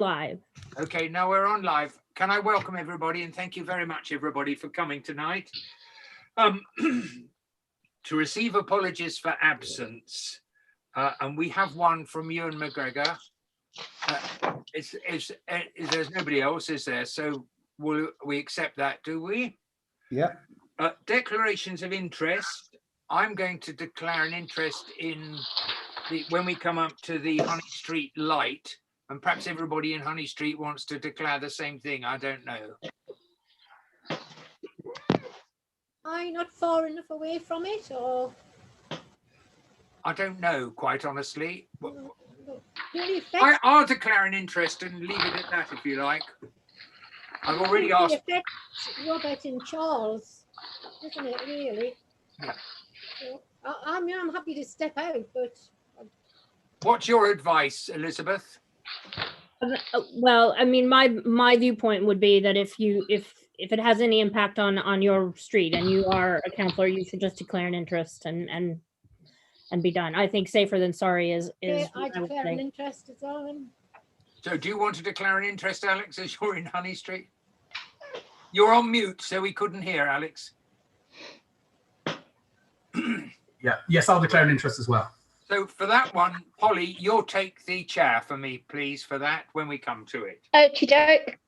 live. Okay, now we're on live. Can I welcome everybody and thank you very much, everybody, for coming tonight. To receive apologies for absence, and we have one from Ewan McGregor. There's nobody else, is there? So we accept that, do we? Yeah. Declarations of interest. I'm going to declare an interest in when we come up to the Honey Street light, and perhaps everybody in Honey Street wants to declare the same thing. I don't know. Are you not far enough away from it, or? I don't know, quite honestly. I'll I'll declare an interest and leave it at that, if you like. I've already asked. Robert and Charles, isn't it, really? Yeah. So, I'm happy to step out, but... What's your advice, Elizabeth? Well, I mean, my viewpoint would be that if it has any impact on your street and you are a councillor, you should just declare an interest and be done. I think safer than sorry is yeah, I declare an interest as well. So do you want to declare an interest, Alex, as you're in Honey Street? You're on mute, so we couldn't hear, Alex. Yeah. Yes, I'll declare an interest as well. So for that one, Polly, you'll take the chair for me, please, for that when we come to it. Okie doke.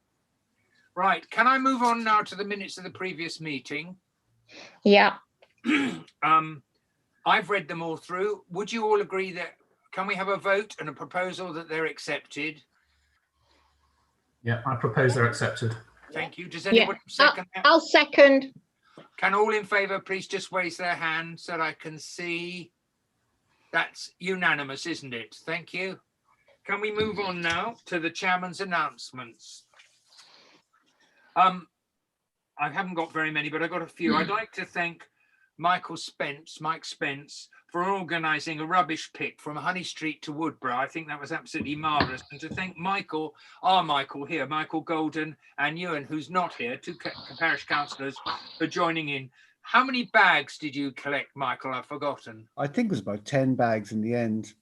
Right. Can I move on now to the minutes of the previous meeting? Yeah. I've read them all through. Would you all agree that, can we have a vote and a proposal that they're accepted? Yeah, I propose they're accepted. Thank you. Does anyone second that? I'll second. Can all in favour please just raise their hand so that I can see? That's unanimous, isn't it? Thank you. Can we move on now to the chairman's announcements? I haven't got very many, but I've got a few. I'd like to thank Mike Spence, for organising a rubbish pick from Honey Street to Woodborough. I think that was absolutely marvellous. And to thank Michael Golden, and Ewan, who's not here, two parish councillors, for joining in. How many bags did you collect, Michael? I've forgotten. I think it was about 10 bags in the end.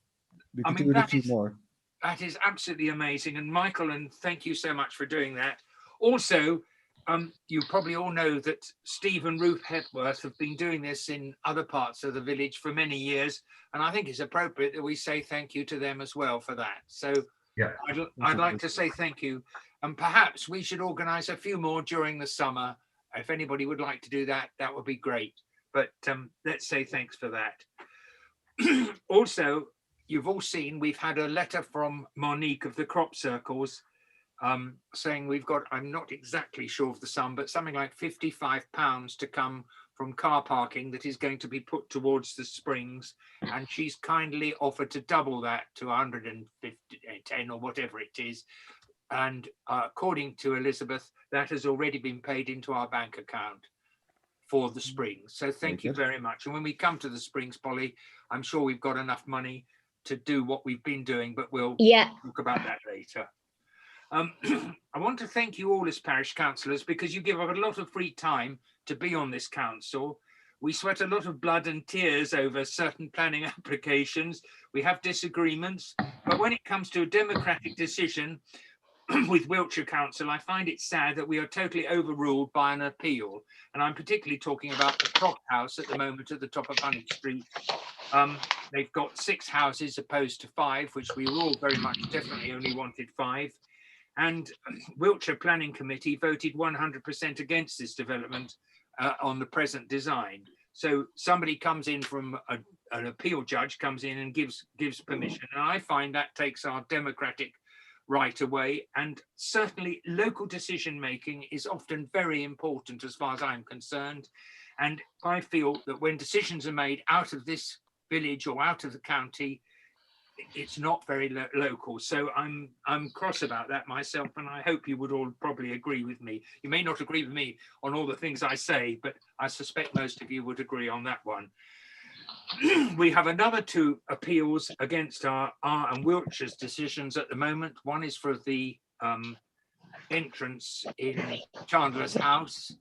We could do a few more. That is absolutely amazing. And Michael, and thank you so much for doing that. Also, you probably all know that Steve and Ruth Hepworth have been doing this in other parts of the village for many years, and I think it's appropriate that we say thank you to them as well for that. So yeah, I'd like to say thank you, and perhaps we should organise a few more during the summer. If anybody would like to do that, that would be great. But let's say thanks for that. Also, you've all seen we've had a letter from Monique of the Crop Circles saying we've got, I'm not exactly sure of the sum, but something like £55 to come from car parking that is going to be put towards the springs, and she's kindly offered to double that to 110 or whatever it is, and according to Elizabeth, that has already been paid into our bank account for the springs. So thank you very much. And when we come to the springs, Polly, I'm sure we've got enough money to do what we've been doing, but we'll talk about that later. I want to thank you all as parish councillors, because you give up a lot of free time to be on this council. We sweat a lot of blood and tears over certain planning applications. We have disagreements, but when it comes to a democratic decision with Wiltshire Council, I find it sad that we are totally overruled by an appeal. And I'm particularly talking about the Clock House at the moment at the top of Honey Street. They've got 6 houses opposed to 5, which we all very much definitely only wanted 5. And Wiltshire Planning Committee voted 100% against this development on the present design. So somebody comes in from an appeal judge comes in and gives permission. And I find that takes our democratic right away. And certainly local decision making is often very important as far as I'm concerned. And I feel that when decisions are made out of this village or out of the county, it's not very local. So I'm cross about that myself, and I hope you would all probably agree with me. You may not agree with me on all the things I say, but I suspect most of you would agree on that one. We have another 2 appeals against our and Wiltshire's decisions at the moment. One is for the entrance in Chandler's house,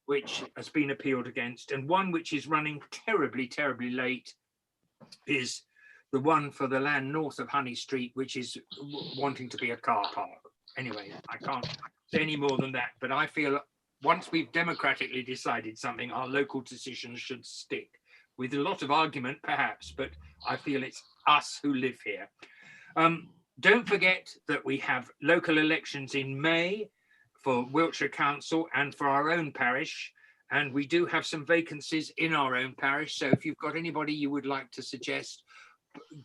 which has been appealed against, and one which is running terribly late is the one for the land north of Honey Street, which is wanting to be a car park. anyway, I can't say any more than that. But I feel once we've democratically decided something, our local decisions should stick, with a lot of argument perhaps, but I feel it's us who live here. Don't forget that we have local elections in May for Wiltshire Council and for our own parish. And we do have some vacancies in our own parish. So if you've got anybody you would like to suggest,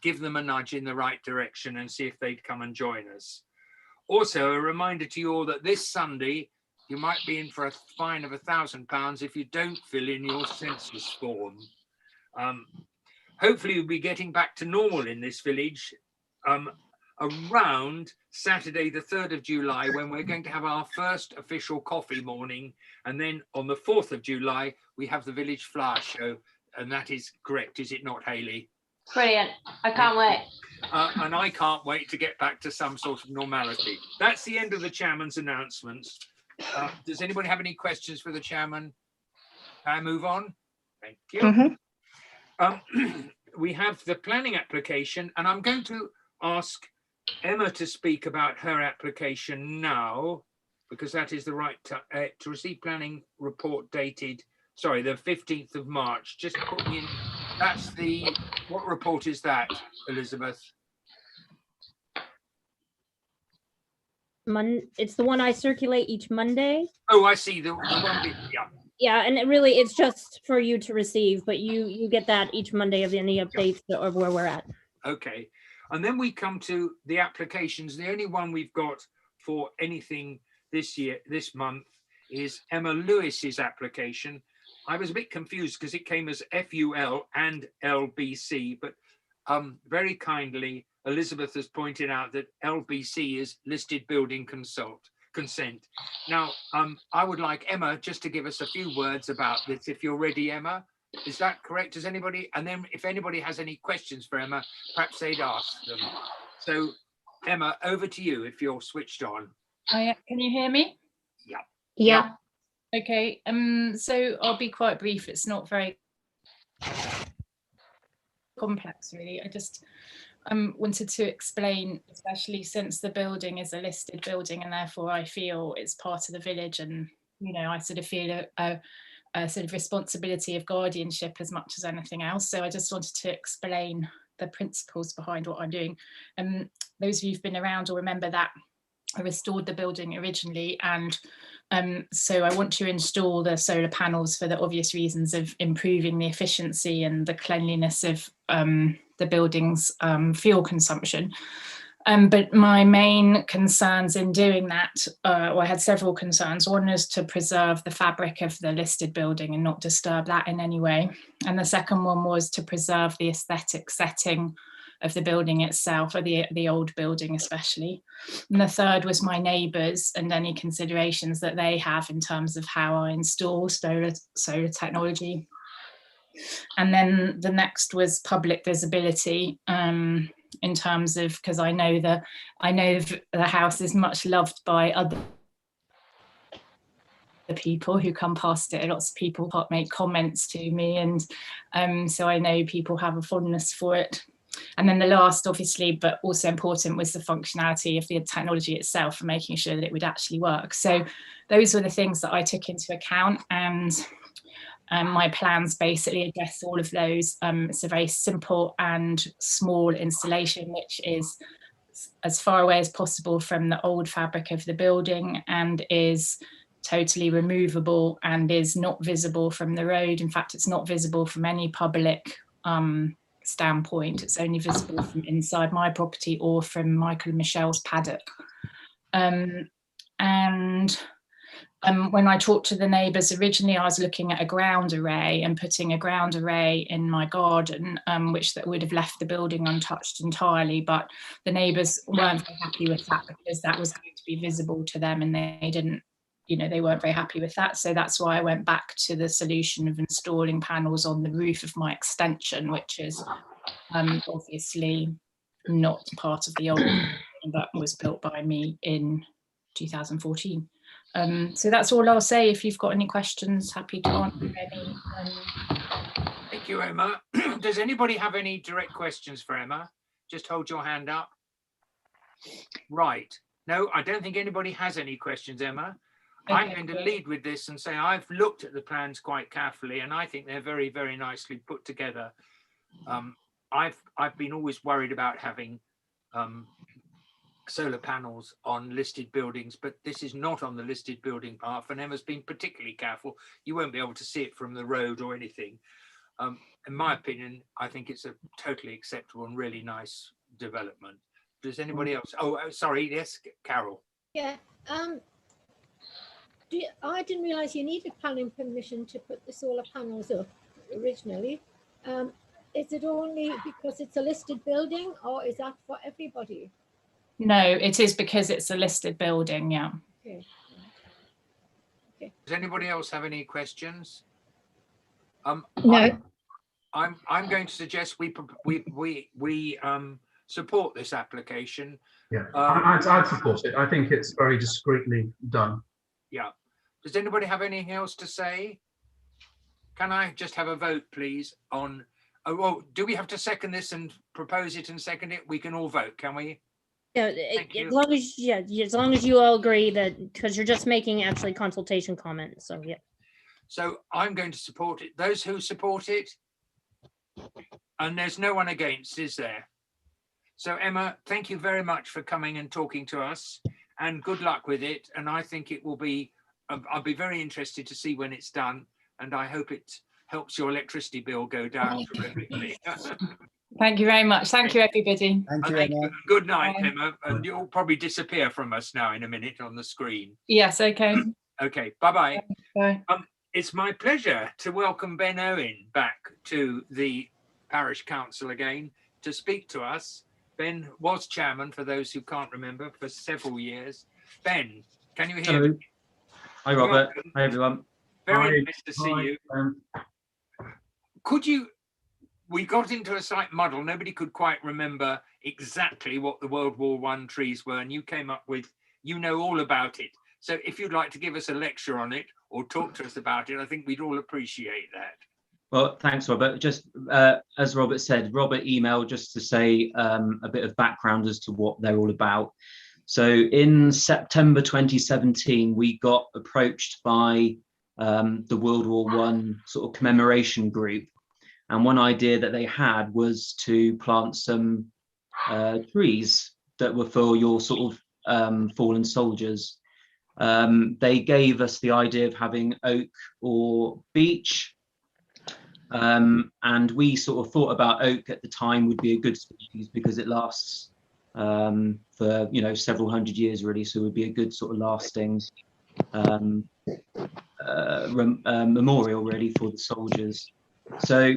give them a nudge in the right direction and see if they'd come and join us. Also, a reminder to you all that this Sunday, you might be in for a fine of £1,000 if you don't fill in your census form. Hopefully we'll be getting back to normal in this village around Saturday the 3rd of July, when we're going to have our first official coffee morning, and then on the 4th of July we have the village flower show, and that is correct, is it not, Hayley? Brilliant. I can't wait. And I can't wait to get back to some sort of normality. That's the end of the chairman's announcements. Does anybody have any questions for the chairman? Can I move on? Thank you. We have the planning application, and I'm going to ask Emma to speak about her application now, because that is the right to receive planning report dated, sorry, the 15th of March. Just put me in. That's the, what report is that, Elizabeth? It's the one I circulate each Monday. Oh, I see, the one, yeah. Yeah, and it's just for you to receive, but you get that each Monday of any updates of where we're at. Okay, and then we come to the applications. The only one we've got for anything this month is Emma Lewis's application. I was a bit confused because it came as FUL and LBC, but very kindly, Elizabeth has pointed out that LBC is listed building consent. Now, I would like Emma just to give us a few words about this, if you're ready, Emma. Is that correct? Does anybody, and then if anybody has any questions for Emma, perhaps they'd ask them. So, Emma, over to you if you're switched on. Oh, yeah. Can you hear me? Yeah. Yeah. Okay. So I'll be quite brief. It's not very complex, really. I just wanted to explain, especially since the building is a listed building, and therefore I feel it's part of the village, and I sort of feel a sort of responsibility of guardianship as much as anything else. So I just wanted to explain the principles behind what I'm doing. Those of you who've been around will remember that I restored the building originally, and so I want to install the solar panels for the obvious reasons of improving the efficiency and the cleanliness of the building's fuel consumption. But my main concerns in doing that, well, I had several concerns. One is to preserve the fabric of the listed building and not disturb that in any way. And the second one was to preserve the aesthetic setting of the building itself, or the old building especially. And the third was my neighbours and any considerations that they have in terms of how I install solar technology. And then the next was public visibility, in terms of, because I know the house is much loved by other people who come past it. Lots of people make comments to me, and so I know people have a fondness for it. And then the last, obviously, but also important, was the functionality of the technology itself and making sure that it would actually work. So those were the things that I took into account, and my plans basically address all of those. It's a very simple and small installation, which is as far away as possible from the old fabric of the building, and is totally removable and is not visible from the road. In fact, it's not visible from any public standpoint. It's only visible from inside my property or from Michael and Michelle's paddock. When I talked to the neighbours originally, I was looking at a ground array and putting a ground array in my garden, which that would have left the building untouched entirely. But the neighbours weren't very happy with that, because that was going to be visible to them, and they didn't, they weren't very happy with that. So that's why I went back to the solution of installing panels on the roof of my extension, which is obviously not part of the old building that was built by me in 2014. So that's all I'll say. If you've got any questions, happy to answer any. Thank you, Emma. Does anybody have any direct questions for Emma? Just hold your hand up. Right. No, I don't think anybody has any questions, Emma. I'm Okay, going to great. lead with this and say I've looked at the plans quite carefully, and I think they're very, very nicely put together. I've been always worried about having solar panels on listed buildings, but this is not on the listed building path, and Emma's been particularly careful. You won't be able to see it from the road or anything. In my opinion, I think it's a totally acceptable and really nice development. Does anybody else? Oh, sorry, yes, Carol. Yeah. I didn't realise you needed planning permission to put the solar panels up originally. Is it only because it's a listed building, or is that for everybody? No, it is because it's a listed building. Yeah. Okay. Does anybody else have any questions? No. I'm going to suggest we support this application. Yeah, I'd support it. I think it's very discreetly done. Yeah. Does anybody have anything else to say? Can I just have a vote, please, on? Oh, well, do we have to second this and propose it and second it? We can all vote, can we? Yeah, Thank you. as long as you all agree that, because you're just making actually consultation comments, so yeah. So I'm going to support it. Those who support it, and there's no one against, is there? So Emma, thank you very much for coming and talking to us, and good luck with it. And I think it will be, I'll be very interested to see when it's done, and I hope it helps your electricity bill go down terrifically. Thank you very much. Thank you, everybody. Thank you, Thank Emma. you. Good night, Bye. Emma. And you'll probably disappear from us now in a minute on the screen. Yes. Okay. Okay, bye-bye. Bye. It's my pleasure to welcome Ben Owen back to the Parish Council again to speak to us. Ben was chairman, for those who can't remember, for several years. Ben, can you hear Hello. me? Hi, Robert. Welcome. Hi, everyone. Very Hi. nice to see Hi, you. Could you, we got into a slight muddle. Nobody could quite remember exactly what the World War I trees were, and you came up with, you know all about it. So if you'd like to give us a lecture on it or talk to us about it, I think we'd all appreciate that. Well, thanks, Robert. Just as Robert said, Robert emailed just to say a bit of background as to what they're all about. So in September 2017, we got approached by the World War I sort of commemoration group. And one idea that they had was to plant some trees that were for your sort of fallen soldiers. They gave us the idea of having oak or beech. And we sort of thought about oak at the time would be a good species because it lasts for, you know, several hundred years really. So it would be a good sort of lasting memorial really for the soldiers. So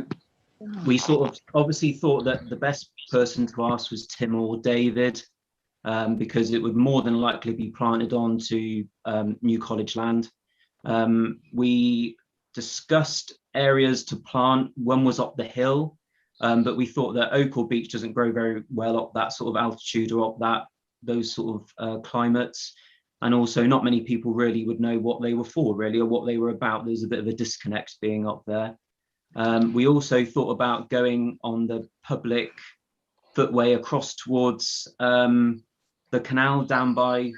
we sort of obviously thought that the best person to ask was Tim or David, because it would more than likely be planted onto New College land. We discussed areas to plant. One was up the hill, but we thought that oak or beech doesn't grow very well up that sort of altitude or up those sort of climates. And also not many people really would know what they were for really, or what they were about. There's a bit of a disconnect being up there. We also thought about going on the public footway across towards the canal down by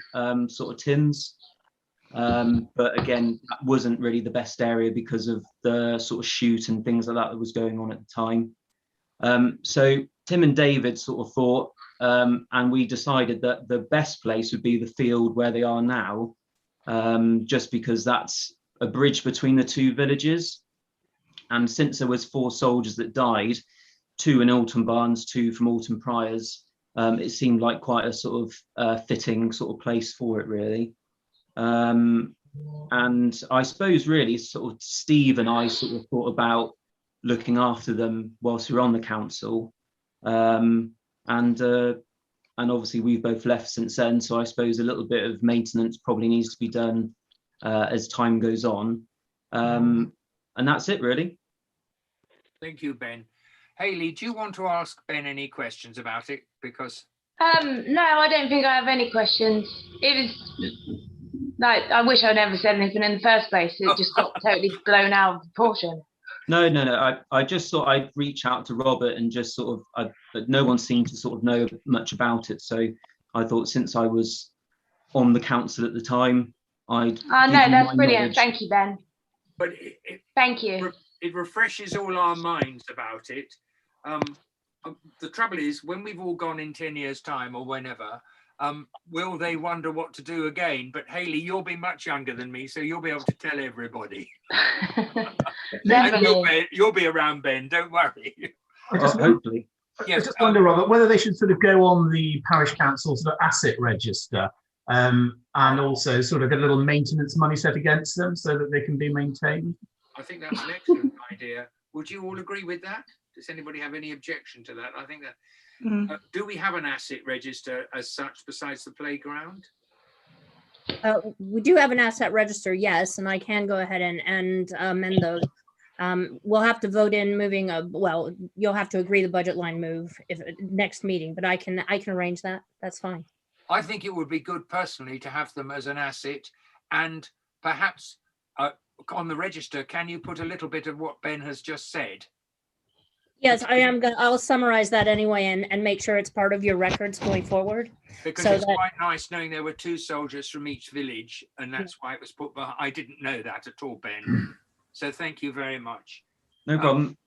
sort of Tim's. But again, that wasn't really the best area because of the sort of shoot and things like that was going on at the time. So Tim and David sort of thought, and we decided that the best place would be the field where they are now, just because that's a bridge between the two villages. And since there was 4 soldiers that died, 2 in Alton Barnes, 2 from Alton Priors, it seemed like quite a sort of fitting sort of place for it really. And I suppose really sort of Steve and I sort of thought about looking after them whilst we were on the council. And obviously we've both left since then, so I suppose a little bit of maintenance probably needs to be done as time goes on. And that's it really. Thank you, Ben. Hayley, do you want to ask Ben any questions about it? Because No, I don't think I have any questions. It was like, I wish I never said anything in the first place. It just got totally blown out of proportion. No. I just thought I'd reach out to Robert and just sort of, but no one seemed to sort of know much about it. So I thought since I was on the council at the time. I'd Oh, give no, you that's my brilliant. knowledge. Thank you, Ben. But Thank you. it refreshes all our minds about it. The trouble is, when we've all gone in 10 years' time or whenever, will they wonder what to do again? But Hayley, you'll be much younger than me, so you'll be able to tell everybody. Definitely. And you'll be around, Ben, don't worry. Hopefully. Yes, I just wonder, Robert, whether they should sort of go on the parish council sort of asset register, and also sort of get a little maintenance money set against them so that they can be maintained. I think that's an excellent idea. Would you all agree with that? Does anybody have any objection to that? I think that, do we have an asset register as such besides the playground? We do have an asset register, yes, and I can go ahead and amend those. We'll have to vote in moving well, you'll have to agree the budget line move if next meeting, but I can arrange that. That's fine. I think it would be good personally to have them as an asset, and perhaps on the register, can you put a little bit of what Ben has just said? Yes, I'll summarize that anyway and make sure it's part of your records going forward. Because so it's that, quite nice knowing there were 2 soldiers from each village, and that's why it was put behind. I didn't know that at all, Ben. So thank you very much. No problem.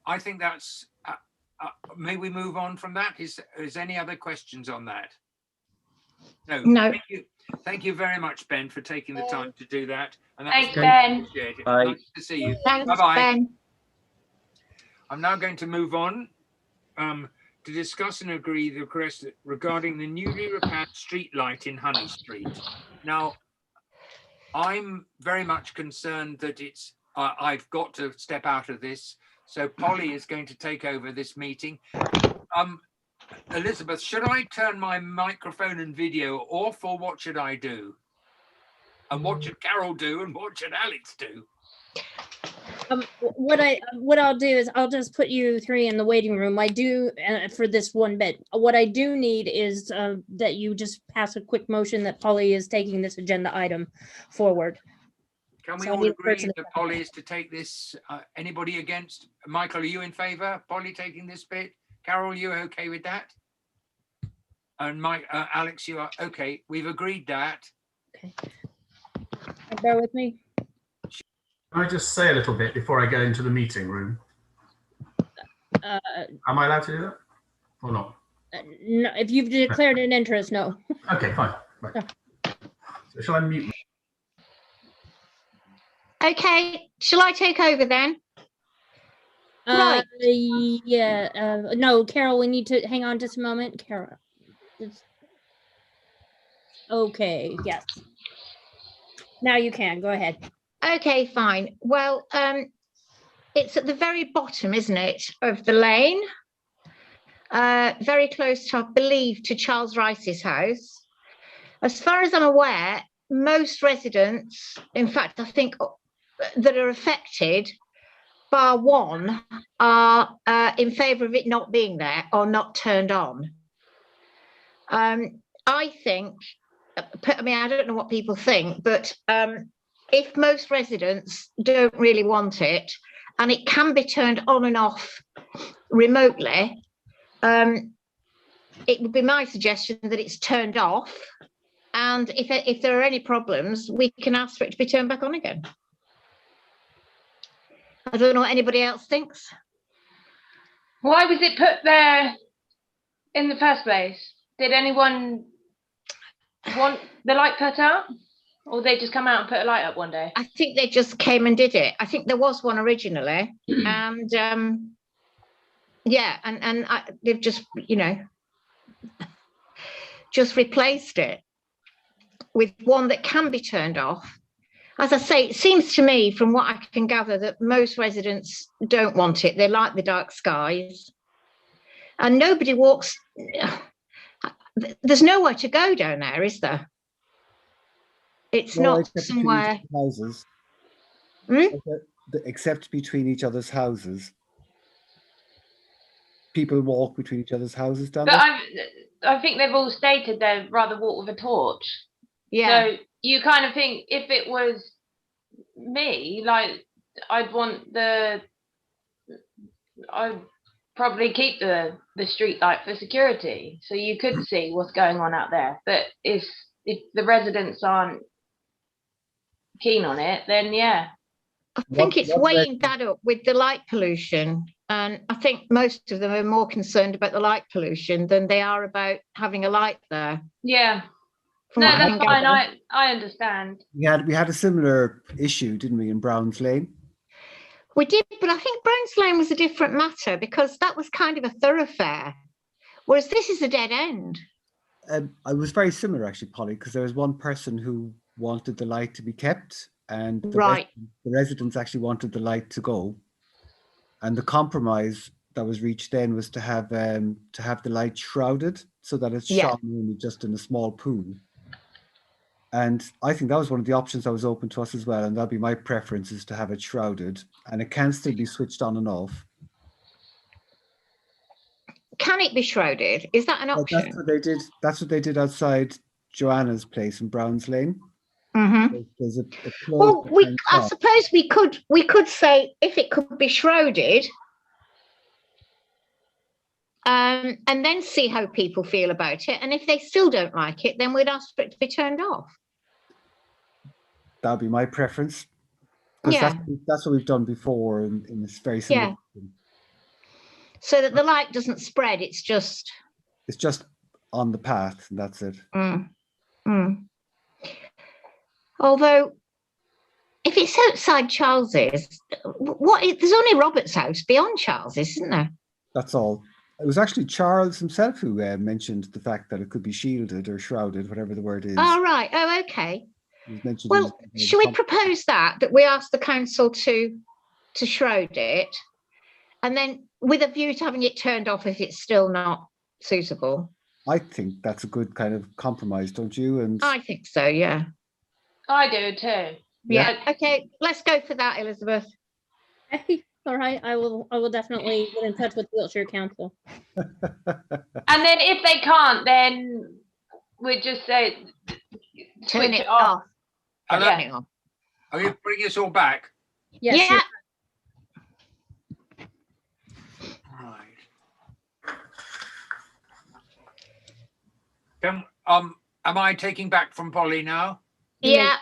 I think that's, may we move on from that? Is any other questions on that? No. No. Thank you very much, Ben, for taking the time to do that. And Thanks, that's Ben. appreciated. Bye. Nice to see you. Thanks, Bye-bye. Ben. I'm now going to move on to discuss and agree the request regarding the newly repaired street light in Honey Street. Now, I'm very much concerned that I've got to step out of this. So Polly is going to take over this meeting. Elizabeth, should I turn my microphone and video off, or what should I do? And what should Carol do, and what should Alex do? what I'll do is I'll just put you 3 in the waiting room. I do for this one bit. What I do need is that you just pass a quick motion that Polly is taking this agenda item forward. Can we So I all need a agree person to that Polly is to take this? Anybody against? Michael, are you in favour? Polly taking this bit? Carol, you okay with that? And Alex, you are okay. We've agreed that. Okay. Bear with me. Can I just say a little bit before I go into the meeting room? Am I allowed to do that or not? No, if you've declared an interest, no. Okay, fine. Right. So shall I mute? Okay, shall I take over then? Right. Yeah. No, Carol, we need to hang on just a moment. Carol. Okay. Yes. Now you can go ahead. Okay, fine. Well, it's at the very bottom, isn't it, of the lane? Very close to, I believe, to Charles Rice's house. As far as I'm aware, most residents, in fact, I think that are affected, bar one, are in favour of it not being there or not turned on. I think, I mean, I don't know what people think, but if most residents don't really want it and it can be turned on and off remotely, it would be my suggestion that it's turned off. And if there are any problems, we can ask for it to be turned back on again. I don't know what anybody else thinks. Why was it put there in the first place? Did anyone want the light put out? Or they just come out and put a light up one day? I think they just came and did it. I think there was one originally, and yeah, and they've just, you know, just replaced it with one that can be turned off. As I say, it seems to me, from what I can gather, that most residents don't want it. They like the dark skies, and nobody walks. There's nowhere to go down there, is there? It's No, not except between somewhere. each other's houses. Hmm? Except between each other's houses. People walk between each other's houses down But there. I think they've all stated they'd rather walk with a torch. Yeah. So you kind of think, if it was me, like, I'd probably keep the street light for security, so you could see what's going on out there. But if if the residents aren't keen on it, then yeah. I think What- it's what weighing that up with the light pollution. And I think most of them are more concerned about the light pollution than they are about having a light there. Yeah. From No, what I that's can fine. gather. I understand. We had a similar issue, didn't we, in Browns Lane? We did, but I think Browns Lane was a different matter because that was kind of a thoroughfare, whereas this is a dead end. I was very similar actually, Polly, because there was one person who wanted the light to be kept, and Right. the residents actually wanted the light to go. And the compromise that was reached then was to have the light shrouded so that it's Yeah. shone only just in a small pool. And I think that was one of the options that was open to us as well. And that'd be my preference, is to have it shrouded, and it can still be switched on and off. Can it be shrouded? Is that an But option? that's what they did. That's what they did outside Joanna's place in Browns Lane. Mm-hmm. There's a Well, closed I shop. suppose we could say if it could be shrouded, and then see how people feel about it. And if they still don't like it, then we'd ask for it to be turned off. That'd be my preference. Because Yeah. that's what we've done before in this very similar. Yeah. So that the light doesn't spread. It's just. It's just on the path, and that's it. Although, if it's outside Charles's, there's only Robert's house beyond Charles's, isn't there? That's all. It was actually Charles himself who mentioned the fact that it could be shielded or shrouded, whatever the word is. Oh, right. Oh, okay. It was mentioned Well, in should we propose that we ask the council to shroud it, and then with a view to having it turned off if it's still not suitable? I think that's a good kind of compromise, don't you? And I think so, yeah. I do too. Yeah. Okay, let's go for that, Elizabeth. All right, I will definitely get in touch with Wiltshire Council. And then if they can't, then we just say Turn switch it off. Are Turn they- it off. Are you bringing us all back? Yes, Yeah. Right. Am I taking back from Polly now? Yeah,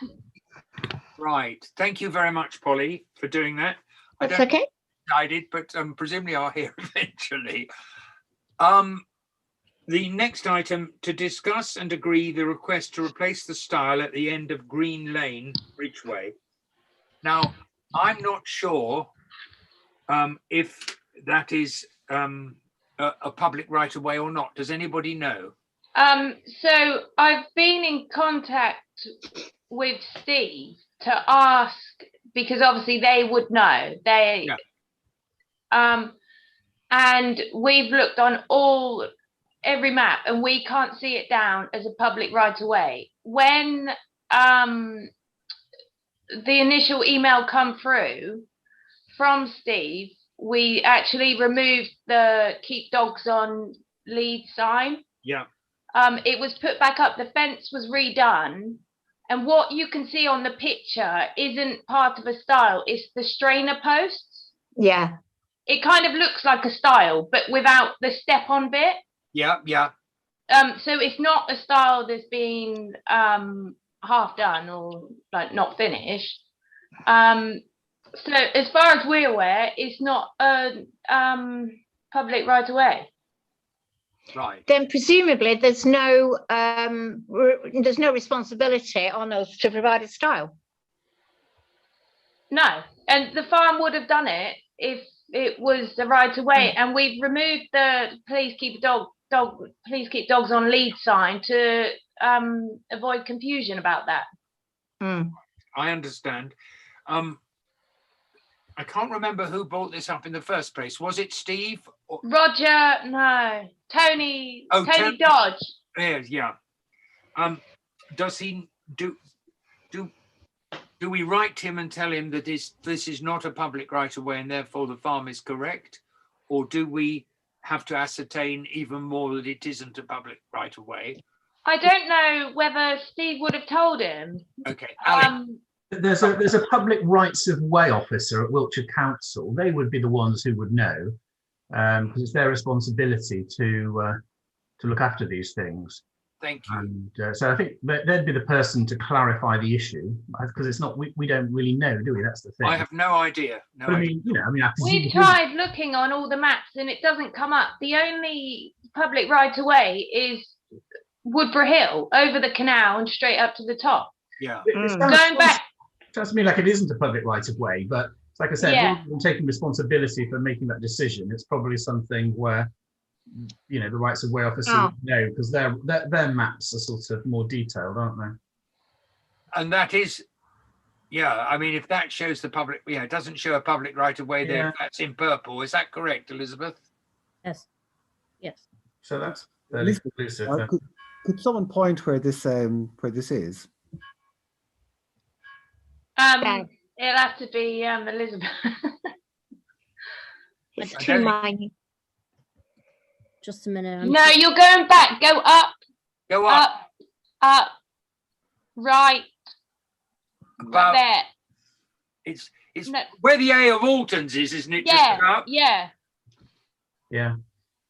Right. Thank you very much, Polly, for doing that. I that's don't okay. I did, but presumably I'll hear eventually. The next item, to discuss and agree the request to replace the stile at the end of Green Lane, Ridgeway. Now, I'm not sure if that is a public right of way or not. Does anybody know? So I've been in contact with Steve to ask, because obviously they would know. And we've looked on every map, and we can't see it down as a public right of way. When the initial email come through from Steve, we actually removed the keep dogs on lead sign. Yeah. It was put back up, the fence was redone, and what you can see on the picture isn't part of a stile, it's the strainer posts. Yeah. It kind of looks like a stile, but without the step on bit. Yeah, yeah. So it's not a stile that's been half done or like not finished. So as far as we're aware, it's not a public right of way. Right. Then presumably there's no responsibility on us to provide a stile. No, and the farm would have done it if it was the right of way, and we've removed the please keep dogs on lead sign to avoid confusion about that. I understand. I can't remember who brought this up in the first place. Was it Steve? Or... Roger, no. Tony. Oh, Tony Dodge. Yeah. Does he do we write him and tell him that this is not a public right of way and therefore the farm is correct, or do we have to ascertain even more that it isn't a public right of way? I don't know whether Steve would have told him. Okay. Alex. There's a public rights of way officer at Wiltshire Council. They would be the ones who would know, because it's their responsibility to look after these things. Thank you. And so I think they'd be the person to clarify the issue, because it's not, we don't really know, do we? That's the thing. I have no idea. No But I idea. mean, you know, I mean, I We've presume- tried looking on all the maps and it doesn't come up. The only public right of way is Woodborough Hill over the canal and straight up to the top. Yeah. It sounds- Going back, sounds to me like it isn't a public right of way, but like I said, Yeah. rather than taking responsibility for making that decision, it's probably something where, you know, the rights of way officer would know, because their maps are sort of more detailed, aren't they? And that is, yeah, I mean, if that shows the public, yeah, it doesn't show a public right of way there. Yeah. If that's in purple. Is that correct, Elizabeth? Yes. Yes. So that's fairly Elizabeth, conclusive. could someone point where this is? it'll have to be Elizabeth. It's I too don't- minute. Just a minute. I'm No, you're going back. Go up, Go up. up, right About there. it's No. where the A of Alton's is, isn't it? Yeah, Just up. yeah. Yeah.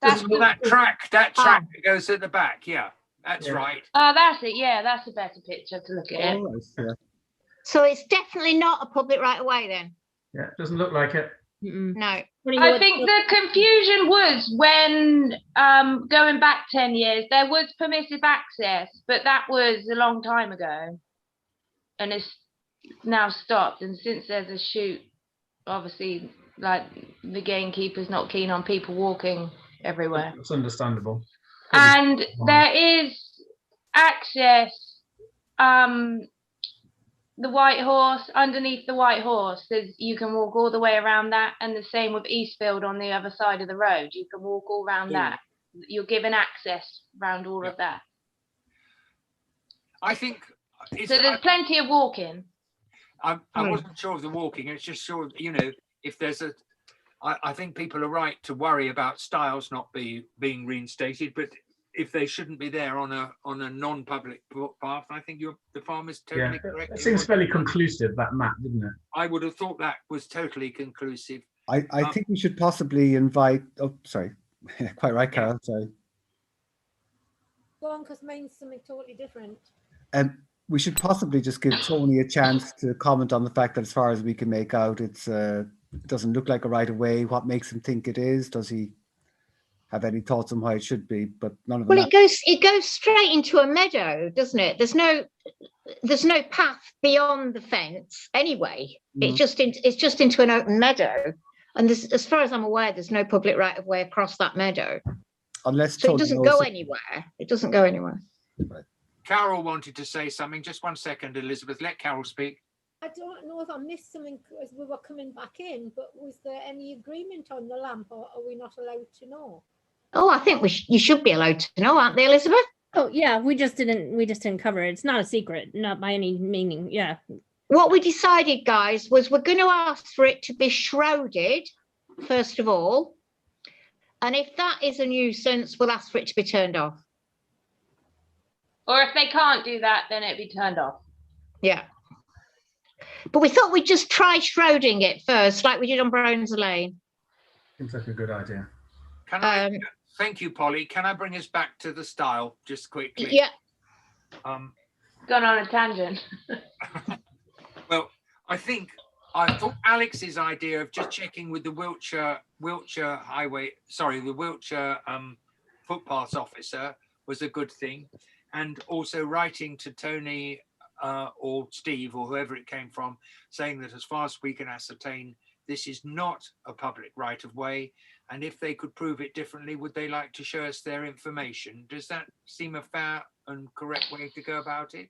That's Well, that track that goes at the back. Yeah, that's Yeah. right. that's it. Yeah, that's a better picture to look at it. Oh, yeah. So it's definitely not a public right of way then? Yeah, it doesn't look like it. Mm-mm. No. I think the confusion was when going back 10 years, there was permissive access, but that was a long time ago. And it's now stopped. And since there's a shoot, obviously, like the gamekeeper's not keen on people walking everywhere. It's understandable. And there is access, the White Horse, underneath the White Horse, you can walk all the way around that, and the same with Eastfield on the other side of the road. You can walk all around that. You're given access around all of that. I think it's, So there's plenty of walking. I wasn't sure of the walking. It's just sure, you know, if there's a, I think people are right to worry about Styles not being reinstated, but if they shouldn't be there on a non-public path, I think the farmer's totally correct. It seems fairly conclusive, that map, didn't it? I would have thought that was totally conclusive. I think we should possibly invite. Oh, sorry. Quite right, Carol. Sorry. Go on, because mine's something totally different. We should possibly just give Tony a chance to comment on the fact that, as far as we can make out, it doesn't look like a right of way. What makes him think it is? Does he have any thoughts on why it should be? But none of them. Well, it goes straight into a meadow, doesn't it? There's no path beyond the fence anyway. Mm. It's just into an open meadow, and as far as I'm aware, there's no public right of way across that meadow. Unless So it Tony doesn't knows go it. anywhere. It doesn't go anywhere. Carol wanted to say something. Just 1 second, Elizabeth. Let Carol speak. I don't know if I missed something as we were coming back in, but was there any agreement on the lamp, or are we not allowed to know? Oh, I think you should be allowed to know, aren't they, Elizabeth? Oh yeah, we just didn't cover it. It's not a secret, not by any meaning. Yeah. What we decided, guys, was we're going to ask for it to be shrouded, first of all. And if that is a nuisance, we'll ask for it to be turned off. Or if they can't do that, then it'd be turned off. Yeah. But we thought we'd just try shrouding it first, like we did on Browns Lane. Seems like a good idea. Can I? Thank you, Polly. Can I bring us back to the style just quickly? Yeah. Gone on a tangent. Well, I thought Alex's idea of just checking with the Wiltshire highway, sorry, the Wiltshire footpaths officer was a good thing, and also writing to Tony or Steve or whoever it came from, saying that as far as we can ascertain, this is not a public right of way, and if they could prove it differently, would they like to show us their information? Does that seem a fair and correct way to go about it?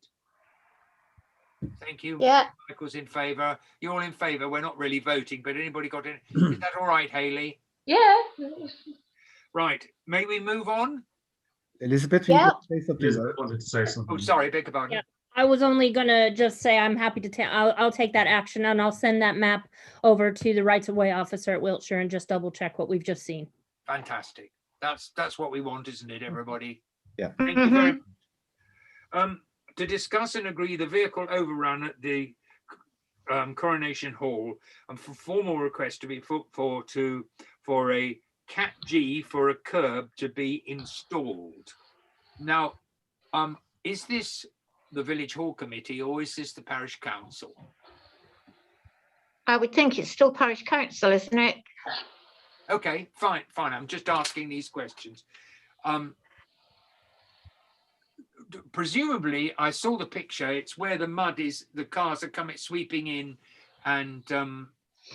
Thank you. Yeah. Michael's in favour. You're all in favour. We're not really voting, but anybody got in? Is that all right, Hayley? Yeah. Right. May we move on? Elizabeth, Yeah. you say something. Elizabeth wanted to say something. Oh, sorry, beg your pardon. Yeah. I was only gonna just say I'm happy to take. I'll take that action, and I'll send that map over to the rights of way officer at Wiltshire and just double check what we've just seen. Fantastic. That's what we want, isn't it, everybody? Yeah. Thank you very much. To discuss and agree the vehicle overrun at the Coronation Hall, and for formal request to be put for a Cat G for a curb to be installed. Now, Is this the village hall committee or is this the parish council? I would think it's still parish council, isn't it? Okay, fine. I'm just asking these questions. Presumably, I saw the picture. It's where the mud is. The cars are coming sweeping in and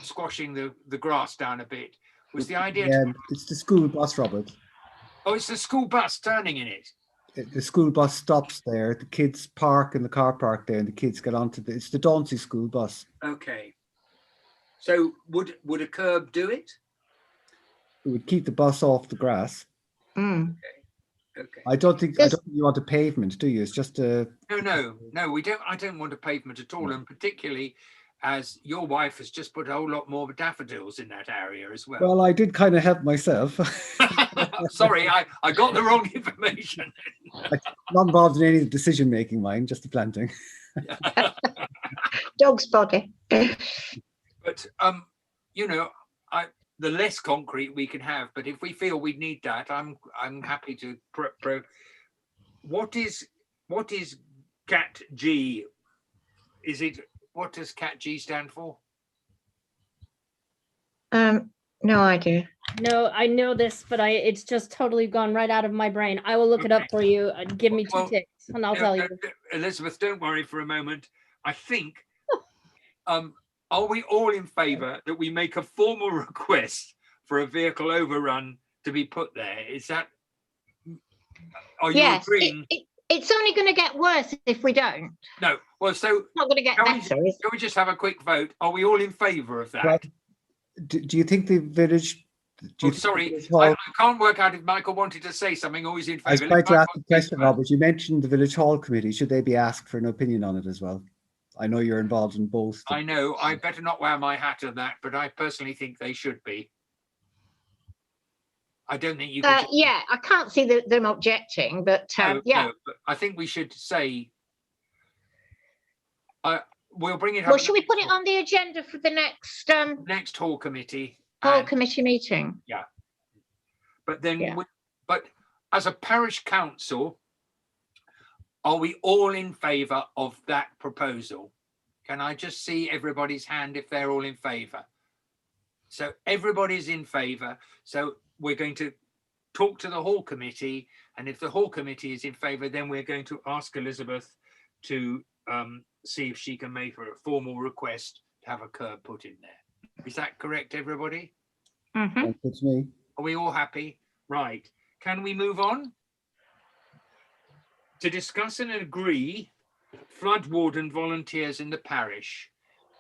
squashing the grass down a bit. Was the idea? Yeah, it's the school bus, Robert. Oh, it's the school bus turning in it. The school bus stops there. The kids park in the car park there, and the kids get onto it's the Dauncey school bus. Okay. So would a curb do it? It would keep the bus off the grass. Mm. Okay. I don't think you want a pavement, do you? It's just a No, we don't. I don't want a pavement at all, and particularly as your wife has just put a whole lot more daffodils in that area as well. Well, I did kind of help myself. Sorry, I got the wrong information. I'm not involved in any of the decision making, mine, just the planting. Dog's body. But the less concrete we can have, but if we feel we need that, I'm happy to What is CAT G? What does CAT G stand for? No idea. No, I know this, but it's just totally gone right out of my brain. I will look it up for you. Give me two ticks and I'll tell you. Elizabeth, don't worry for a moment. I think, are we all in favour that we make a formal request for a vehicle overrun to be put there? Are you agreeing? It's only going to get worse if we don't. No. Well, so it's not going to get better. Can we just have a quick vote? Are we all in favour of that? Right. Do you think the village? Sorry, I can't work out if Michael wanted to say something or he's in favour. I was trying to ask the question, Robert. You mentioned the village hall committee. Should they be asked for an opinion on it as well? I know you're involved in both. I know. I better not wear my hat on that, but I personally think they should be. I don't think you can. Yeah, I can't see them objecting, but yeah. No, but I think we should say. We'll bring it up. Well, should we put it on the agenda for the next hall committee? Hall committee meeting. Yeah. But then, but as a parish council, are we all in favour of that proposal? Can I just see everybody's hand if they're all in favour? So everybody's in favour. So we're going to talk to the hall committee, and if the hall committee is in favour, then we're going to ask Elizabeth to see if she can make a formal request to have a curb put in there. Is that correct, everybody? Mm-hmm. That's me. Are we all happy? Right. Can we move on to discuss and agree flood warden volunteers in the parish?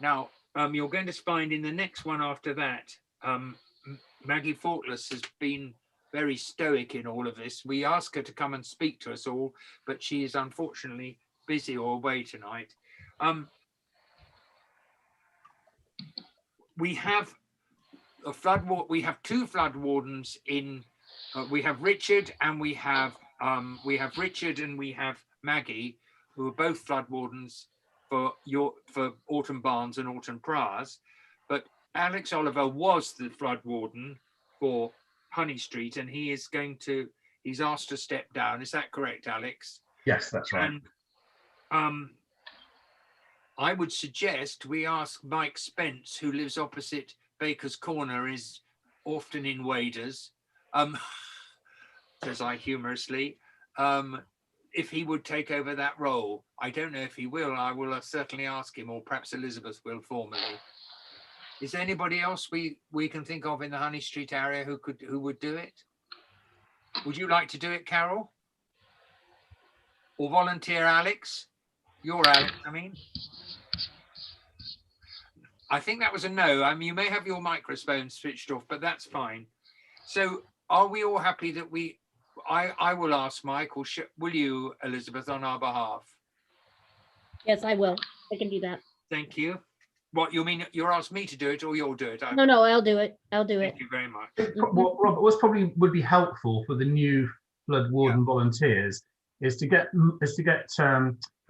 Now, you're going to find in the next one after that, Maggie Faultless has been very stoic in all of this. We asked her to come and speak to us all, but she is unfortunately busy or away tonight. We have we have two flood wardens in. We have Richard and we have Maggie, who are both flood wardens for Alton Barnes and Alton Priors, but Alex Oliver was the flood warden for Honey Street, and he's asked to step down. Is that correct, Alex? Yes, that's right. And I would suggest we ask Mike Spence, who lives opposite Baker's Corner, is often in waders, says I humorously, if he would take over that role. I don't know if he will. I will certainly ask him, or perhaps Elizabeth will formally. Is there anybody else we can think of in the Honey Street area who would do it? Would you like to do it, Carol? Or volunteer, Alex? You're Alex, I mean. I think that was a no. I mean, you may have your microphone switched off, but that's fine. So are we all happy that I will ask Mike, or will you, Elizabeth, on our behalf? Yes, I will. I can do that. Thank you. What, you mean you're asking me to do it, or you'll do it? No, I'll do it. I'll do it. Thank you very much. What Robert, probably would be helpful for the new flood warden volunteers is to get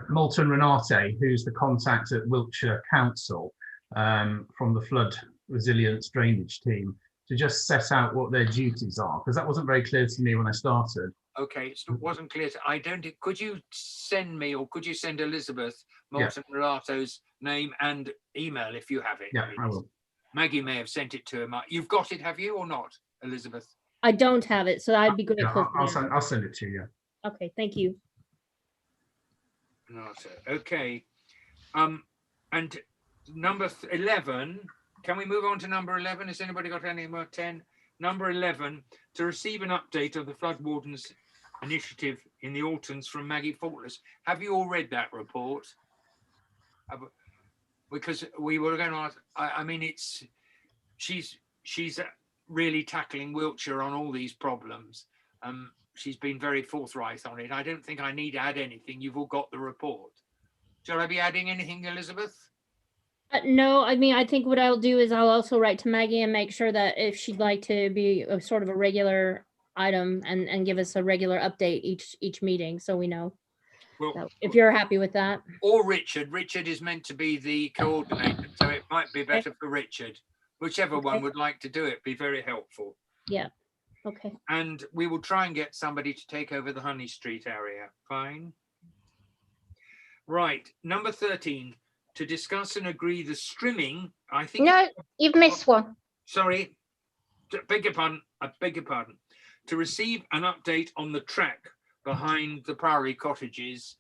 Moulton Renate, who's the contact at Wiltshire Council from the flood resilience drainage team, to just set out what their duties are, because that wasn't very clear to me when I started. Okay, it wasn't clear. I don't. Could you send me, or could you send Elizabeth Yeah. Morton-Relato's name and email if you have it? Yeah, I please? will. Maggie may have sent it to him. You've got it, have you, or not, Elizabeth? I don't have it, so I'd be Yeah, grateful. I'll send it to you. Yeah. Okay, thank you. Okay. And number 11. Can we move on to number 11? Has anybody got any more? 10. Number 11, to receive an update of the flood wardens initiative in the Altons from Maggie Faultless. Have you all read that report? Because we were going to ask, I mean, she's really tackling Wiltshire on all these problems. She's been very forthright on it. I don't think I need to add anything. You've all got the report. Shall I be adding anything, Elizabeth? No, I mean, I think what I'll do is I'll also write to Maggie and make sure that if she'd like to be a sort of a regular item and give us a regular update each meeting, so we know. Well, So if you're happy with that. Or Richard. Richard is meant to be the coordinator, so it might be better for Richard. Whichever one would like to do it, be very helpful. Yeah. Okay. And we will try and get somebody to take over the Honey Street area. Fine. Right. Number 13. To discuss and agree the strimming. I think. No, you've missed one. Sorry. Beg your pardon. I beg your pardon. To receive an update on the track behind the Priory cottages.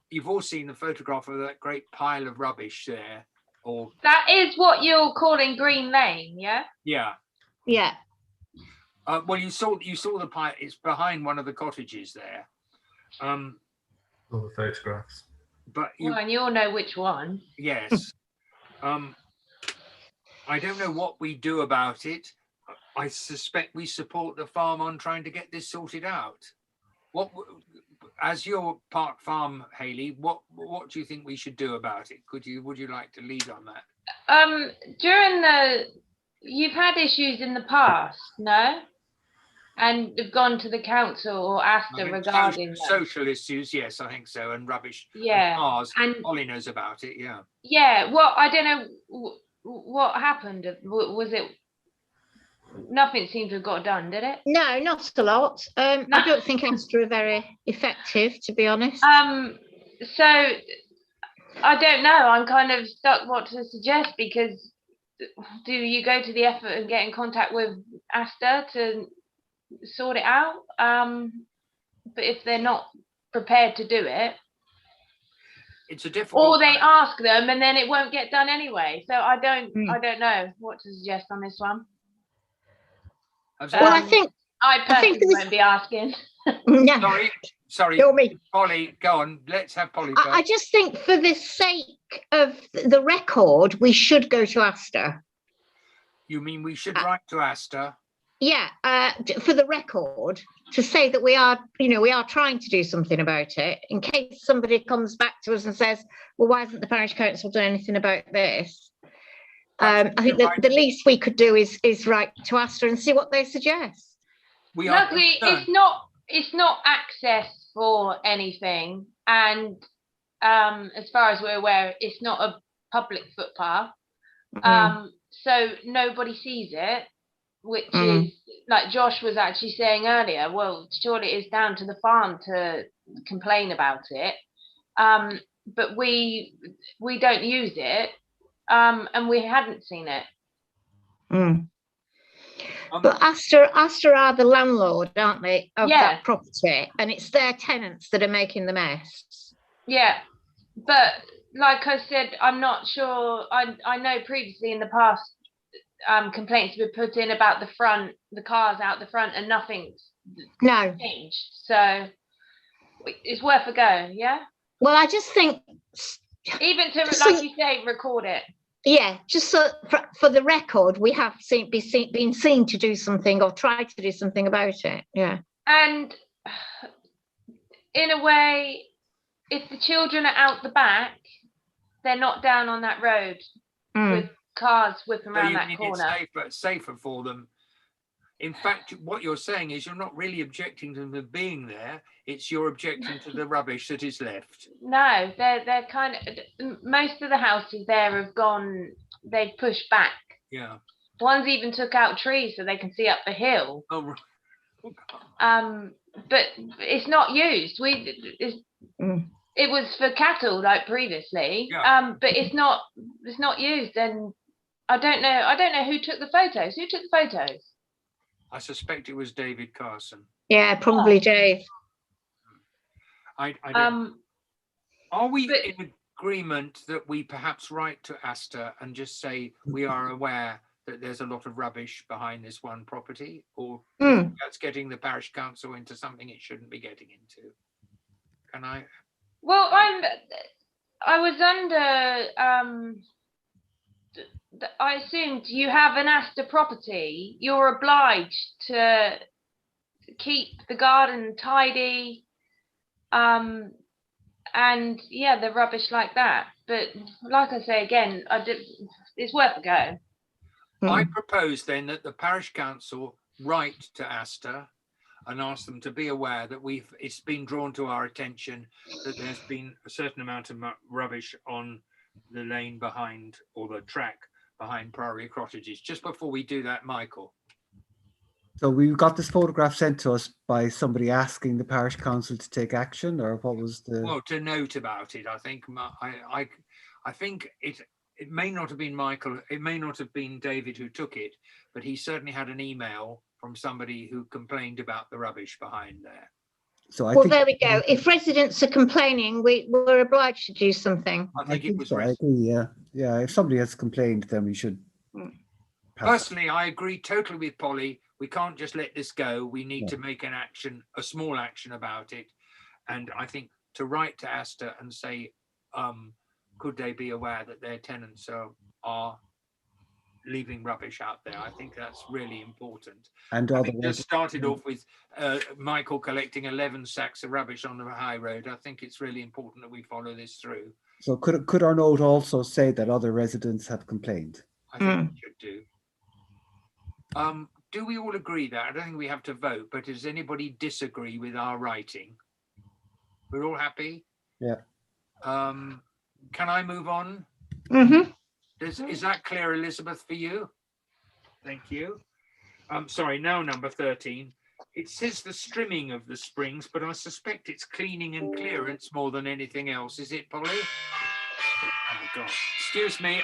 You've all seen the photograph of that great pile of rubbish there. Or That is what you're calling Green Lane, yeah? yeah. Yeah. Well, you saw the pile. It's behind one of the cottages there. All the photographs. But you, Well, and you all know which one. yes. I don't know what we do about it. I suspect we support the farm on trying to get this sorted out. What, as your part farm, Hayley, what do you think we should do about it? Would you like to lead on that? You've had issues in the past, no? And have gone to the council or asked I them mean, regarding them. social issues, yes, I think so, and rubbish. Yeah, And cars. and Ollie knows about it, yeah. yeah, well, I don't know what happened. Was it nothing seemed to have got done, did it? No, not a lot. No. I don't think Astra are very effective, to be honest. So I don't know. I'm kind of stuck what to suggest, because do you go to the effort and get in contact with Asta to sort it out? But if they're not prepared to do it, It's a difficult. or they ask them and then it won't get done anyway. So I don't know what to suggest on this one. Well, I think I personally for this- won't be asking. no. Sorry, Go me. Polly, go on. Let's have Polly first. I just think for the sake of the record, we should go to Asta. You mean we should write to Asta? Yeah, for the record, to say that we are trying to do something about it, in case somebody comes back to us and says, well, why hasn't the parish council done anything about this? I think that the least we could do is write to Asta and see what they suggest. Luckily, it's not access for anything, and as far as we're aware, it's not a public footpath. So nobody sees it, which is, like Josh was actually saying earlier, well, surely it is down to the farm to complain about it. But we don't use it, and we hadn't seen it. But Asta are the landlord, aren't they, of Yeah. that property, and it's their tenants that are making the mess. Yeah, but like I said, I'm not sure. I know previously in the past, complaints were put in about the cars out the front, and nothing's changed. So it's worth a go, yeah? Well, I just think, even to, just like so- you say, record it. yeah, just so for the record, we have been seen to do something or try to do something about it. Yeah. And in a way, if the children are out the back, they're not down on that road with cars whipping around that corner. It's safer for them. In fact, what you're saying is you're not really objecting to them being there. It's you're objecting to the rubbish that is left. No, they're kind of, most of the houses there have gone, they've pushed back. Yeah. One's even took out trees so they can see up the hill. Oh. but it's not used. It was for cattle like previously, Yeah. but it's not used, and I don't know who took the photos. Who took the photos? I suspect it was David Carson. Yeah, probably Dave. I don't. Are we but- in agreement that we perhaps write to Asta and just say we are aware that there's a lot of rubbish behind this one property, or that's getting the parish council into something it shouldn't be getting into? Can I? Well, I was under. I assumed you have an Asta property. You're obliged to keep the garden tidy, and yeah, the rubbish like that. But like I say again, it's worth a go. I propose then that the parish council write to Asta and ask them to be aware that it's been drawn to our attention that there's been a certain amount of rubbish on the lane behind, or the track behind Priory Cottages. Just before we do that, Michael. So we got this photograph sent to us by somebody asking the parish council to take action, or what was the? Well, to note about it, I think I think it may not have been Michael, it may not have been David who took it, but he certainly had an email from somebody who complained about the rubbish behind there. So I Well, think, there we go. If residents are complaining, we're obliged to do something. I think it was. so. I agree. Yeah, yeah. If somebody has complained, then we should. Personally, I agree totally with Polly. We can't just let this go. We need to make an action, a small action about it. And I think to write to Asta and say, could they be aware that their tenants are leaving rubbish out there? I think that's really important. And just started off with Michael collecting 11 sacks of rubbish on the high road. I think it's really important that we follow this through. So could our note also say that other residents have complained? I think we should do. Do we all agree that? I don't think we have to vote, but does anybody disagree with our writing? We're all happy? Yeah. Can I move on? Is that clear, Elizabeth, for you? Thank you. Sorry, now number 13. It says the strimming of the springs, but I suspect it's cleaning and clearance more than anything else. Is it, Polly? Oh, God. Excuse me.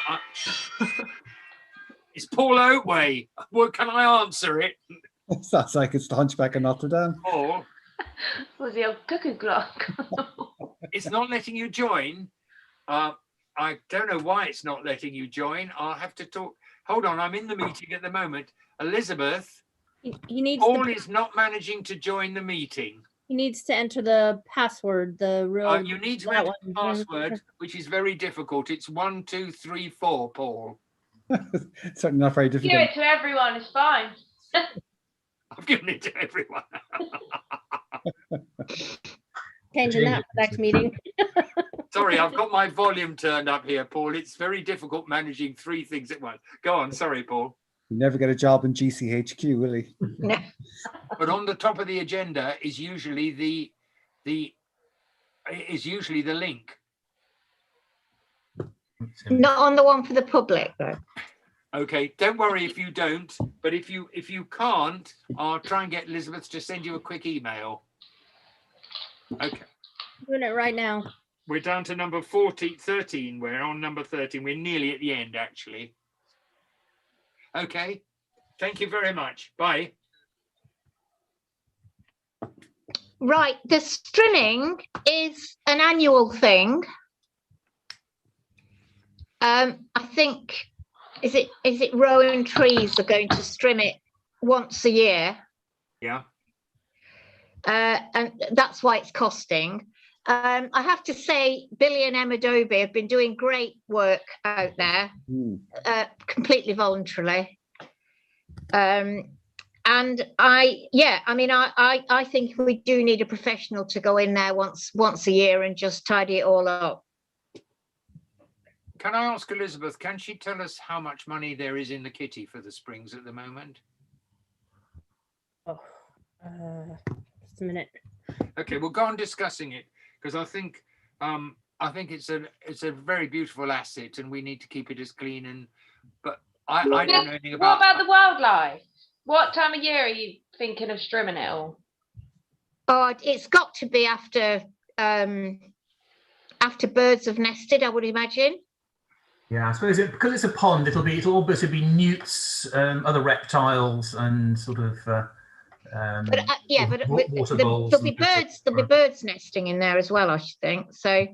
It's Paul Oatway. Well, can I answer it? Sounds like it's the Hunchback of Notre Dame. Paul? Was the old cuckoo clock? It's not letting you join. I don't know why it's not letting you join. I'll have to talk. Hold on, I'm in the meeting at the moment. Elizabeth, Paul is not managing to join the meeting. He needs to enter the password, the real. You need to enter the password, which is very difficult. It's 1234, Paul. Certainly not very difficult. Give it to everyone, it's fine. I've given it to everyone. Changing that for next meeting. Sorry, I've got my volume turned up here, Paul. It's very difficult managing 3 things at once. Go on, sorry, Paul. He'll never get a job in GCHQ, will he? But on the top of the agenda is usually the link. Not on the one for the public, though. Okay, don't worry if you don't, but if you can't, I'll try and get Elizabeth to send you a quick email. Okay. Doing it right now. We're down to number 13. We're on number 13. We're nearly at the end, actually. Okay. Thank you very much. Bye. Right. The strimming is an annual thing. I think, is it Rowan Trees are going to strim it once a year? Yeah. And that's why it's costing. I have to say, Billy and Emma Doby have been doing great work out there, completely voluntarily. And I think we do need a professional to go in there once a year and just tidy it all up. Can I ask Elizabeth, can she tell us how much money there is in the kitty for the springs at the moment? Oh, just a minute. Okay, we'll go on discussing it, because I think it's a very beautiful asset, and we need to keep it as clean. But I don't know anything about. What about the wildlife? What time of year are you thinking of strimming it all? Oh, it's got to be after birds have nested, I would imagine. Yeah, I suppose because it's a pond, it'll obviously be newts, other reptiles, and sort of water voles. There'll be birds nesting in there as well, I should think. So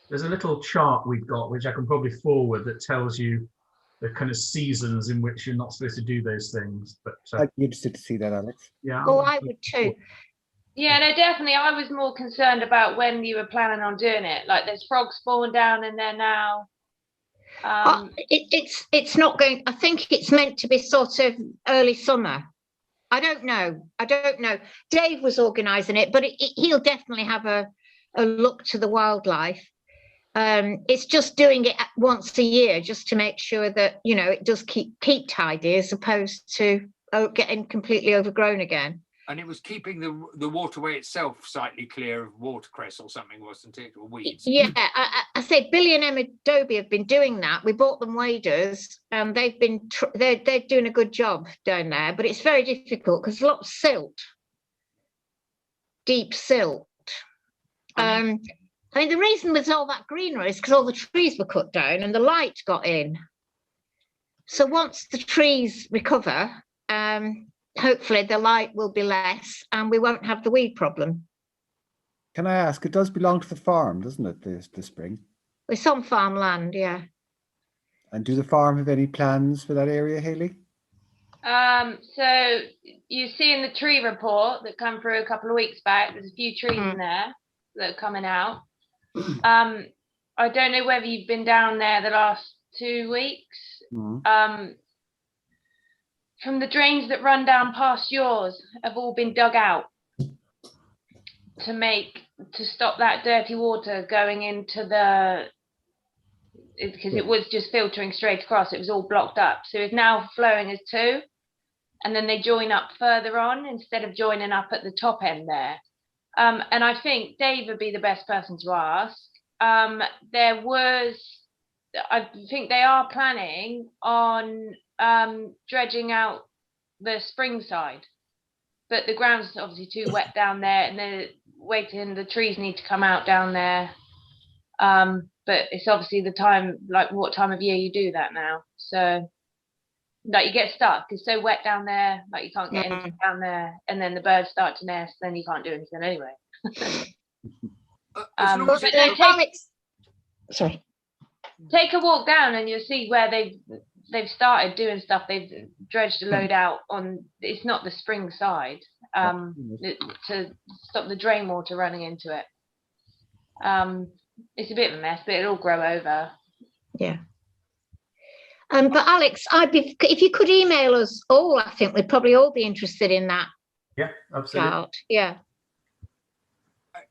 there's a little chart we've got, which I can probably forward, that tells you the kind of seasons in which you're not supposed to do those things. But I'd be interested to see that, Alex. Yeah. Oh, I would too. Yeah, no, definitely. I was more concerned about when you were planning on doing it. Like, there's frogs spawned down in there now. It's not going. I think it's meant to be sort of early summer. I don't know. Dave was organising it, but he'll definitely have a look to the wildlife. It's just doing it once a year, just to make sure that it does keep tidy, as opposed to getting completely overgrown again. And it was keeping the waterway itself slightly clear of watercress or something, wasn't it, or weeds? Yeah, I say Billy and Emma Dobie have been doing that. We bought them waders, and they've been they're doing a good job down there. But it's very difficult because a lot of silt, deep silt. I mean, the reason there's all that greenery is because all the trees were cut down and the light got in. So once the trees recover, hopefully the light will be less and we won't have the weed problem. Can I ask, it does belong to the farm, doesn't it, the spring? It's on farmland, yeah. And do the farm have any plans for that area, Hayley? So you see in the tree report that come through a couple of weeks back, there's a few trees in there that are coming out. I don't know whether you've been down there the last 2 weeks. From the drains that run down past yours have all been dug out to stop that dirty water going into because it was just filtering straight across. It was all blocked up, so it's now flowing as two, and then they join up further on instead of joining up at the top end there. And I think Dave would be the best person to ask. I think they are planning on dredging out the spring side, but the ground's obviously too wet down there, and they're waiting. The trees need to come out down there. But it's obviously the time, like what time of year you do that now. So like you get stuck. It's so wet down there, like you can't get anything down there, and then the birds start to nest, then you can't do anything anyway. Sorry. Take a walk down and you'll see where they've started doing stuff. They've dredged a load out on. It's not the spring side, to stop the drain water running into it. It's a bit of a mess, but it'll grow over. Yeah. But Alex, if you could email us all, I think we'd probably all be interested in that. Yeah, absolutely. Chart. Yeah.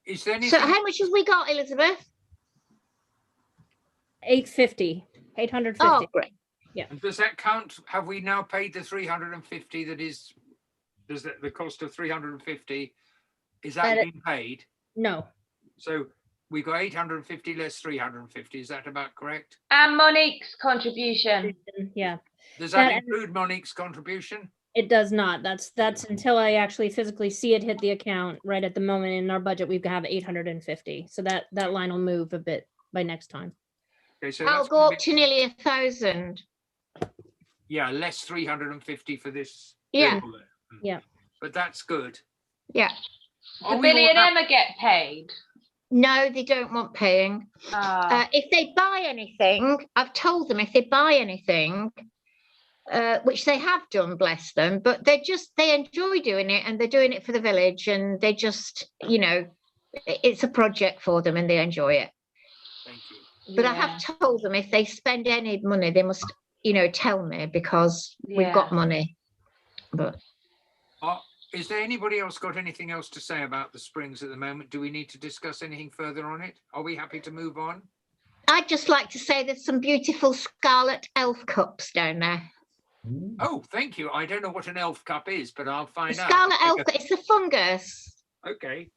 Is there anything? So how much have we got, Elizabeth? 850. Oh, great. Yeah. And does that count? Have we now paid the 350? Does the cost of 350? Is that being paid? No. So we got 850 less 350. Is that about correct? And Monique's contribution. Yeah. Does that include Monique's contribution? It does not. That's until I actually physically see it hit the account. Right at the moment in our budget, we have 850. So that line will move a bit by next time. Okay, so I'll go up to nearly 1,000. Yeah, less 350 for this. Yeah. Yeah. But that's good. Yeah. Do Billy and Emma get paid? No, they don't want paying. If they buy anything, I've told them if they buy anything, which they have done, bless them, but they enjoy doing it, and they're doing it for the village, and they just, it's a project for them and they enjoy it. Thank you. But I have told them if they spend any money, they must, tell me, because we've got money. But is there anybody else got anything else to say about the springs at the moment? Do we need to discuss anything further on it? Are we happy to move on? I'd just like to say there's some beautiful scarlet elf cups down there. Oh, thank you. I don't know what an elf cup is, but I'll find out. Scarlet elf, it's a fungus. Okay.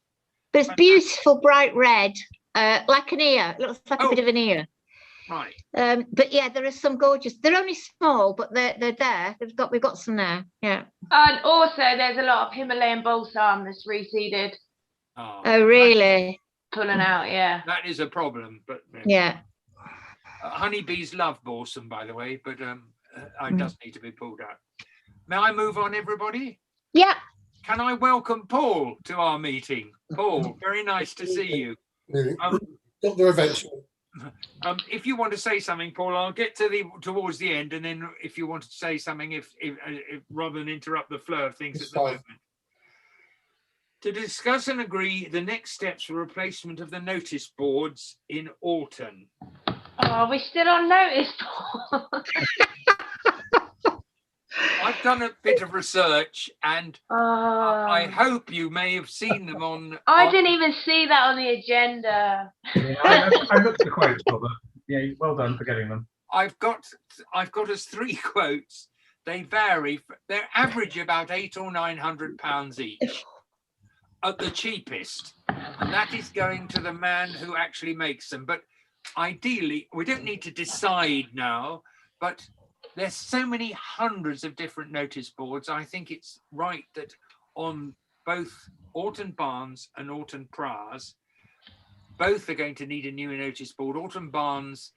But it's beautiful, bright red, like an ear. It looks like a bit of an ear. Right. But yeah, there are some gorgeous. They're only small, but they're there. We've got some there. Yeah. And also, there's a lot of Himalayan balsam that's reseeded, Oh, really? pulling out. Yeah. That is a problem, but Yeah. honeybees love balsam, by the way, but it does need to be pulled out. May I move on, everybody? Yeah. Can I welcome Paul to our meeting? Paul, very nice to see you. Got there eventually. If you want to say something, Paul, I'll get towards the end, and then if you want to say something, if rather than interrupt the flow of things at the moment. To discuss and agree the next steps for replacement of the notice boards in Alton. Oh, are we still on notice? I've done a bit of research, and I hope you may have seen them on. I didn't even see that on the agenda. Yeah, I looked at the quotes, Robert. Yeah, well done for getting them. I've got us 3 quotes. They vary. They're average about £800 or £900 each at the cheapest, and that is going to the man who actually makes them. But ideally, we don't need to decide now, but there's so many hundreds of different notice boards. I think it's right that on both Alton Barnes and Alton Pras, both are going to need a new notice board. Alton Barnes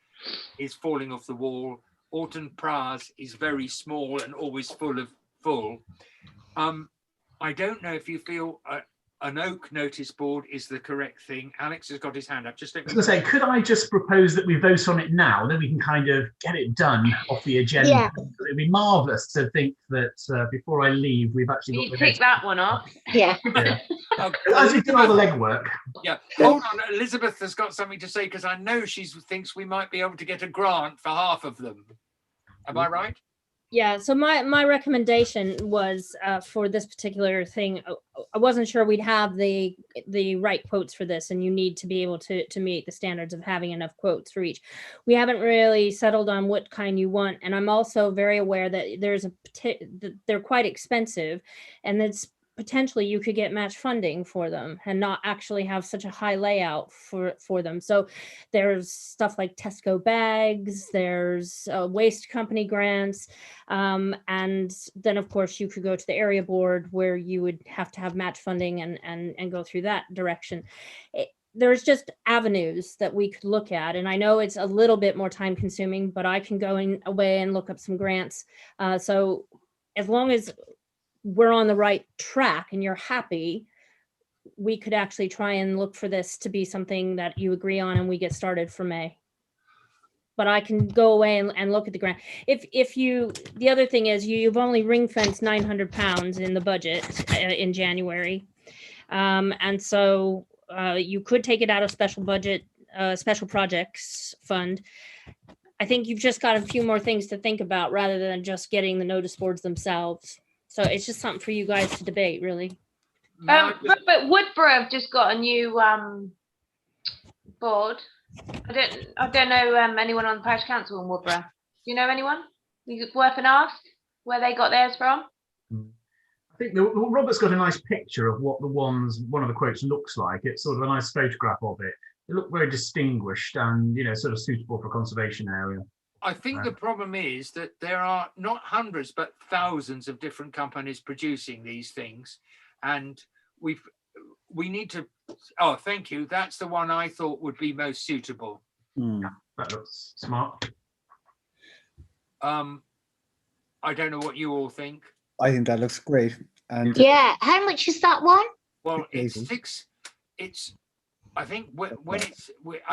is falling off the wall. Alton Pras is very small and always full. I don't know if you feel an oak notice board is the correct thing. Alex has got his hand up. Just let me I was going to say, could I just propose that we vote on it now? Then we can kind of get it done off the agenda. Yeah. It'd be marvellous to think that before I leave, we've actually You tick that one off. Yeah. As we did all the legwork. Yeah, hold on. Elizabeth has got something to say, because I know she thinks we might be able to get a grant for half of them. Am I right? Yeah, so my recommendation was for this particular thing, I wasn't sure we'd have the right quotes for this, and you need to be able to meet the standards of having enough quotes for each. We haven't really settled on what kind you want, and I'm also very aware that they're quite expensive, and that's potentially you could get match funding for them and not actually have such a high layout for them. So there's stuff like Tesco bags, there's waste company grants, and then of course you could go to the area board where you would have to have match funding and go through that direction. There's just avenues that we could look at, and I know it's a little bit more time consuming, but I can go away and look up some grants. So as long as we're on the right track and you're happy, we could actually try and look for this to be something that you agree on and we get started for May. But I can go away and look at the grant. The other thing is you've only ring fenced £900 in the budget in January. And so you could take it out of special budget, special projects fund. I think you've just got a few more things to think about rather than just getting the notice boards themselves. So it's just something for you guys to debate, really. But Woodborough have just got a new board. I don't know anyone on the parish council in Woodborough. Do you know anyone? Is it worth an ask where they got theirs from? I think Robert's got a nice picture of what one of the quotes looks like. It's sort of a nice photograph of it. It looked very distinguished and, sort of suitable for a conservation area. I think the problem is that there are not hundreds, but thousands of different companies producing these things. And we need to, oh, thank you. That's the one I thought would be most suitable. Yeah, that looks smart. I don't know what you all think. I think that looks great. And yeah, how much is that one? Well, I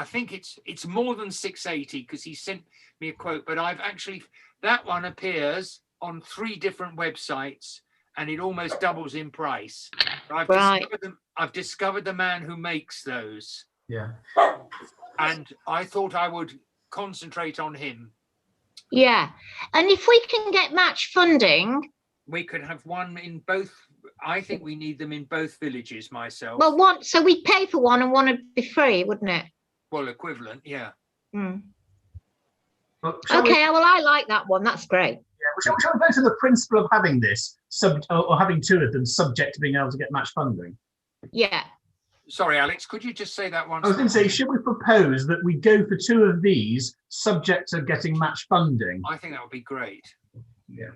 think it's more than 680 because he sent me a quote, but that one appears on 3 different websites and it almost doubles in price. I've discovered the man who makes those. Yeah. And I thought I would concentrate on him. Yeah. And if we can get match funding, we could have one in both. I think we need them in both villages myself. Well, so we'd pay for one and one would be free, wouldn't it? Well, equivalent, yeah. Mm. Well, I like that one. That's great. Yeah, shall we go to the principle of having this, or having 2 of them subject to being able to get match funding? Yeah. Sorry, Alex, could you just say that once? I was going to say, should we propose that we go for 2 of these, subject to getting match funding? I think that would be great. Yeah.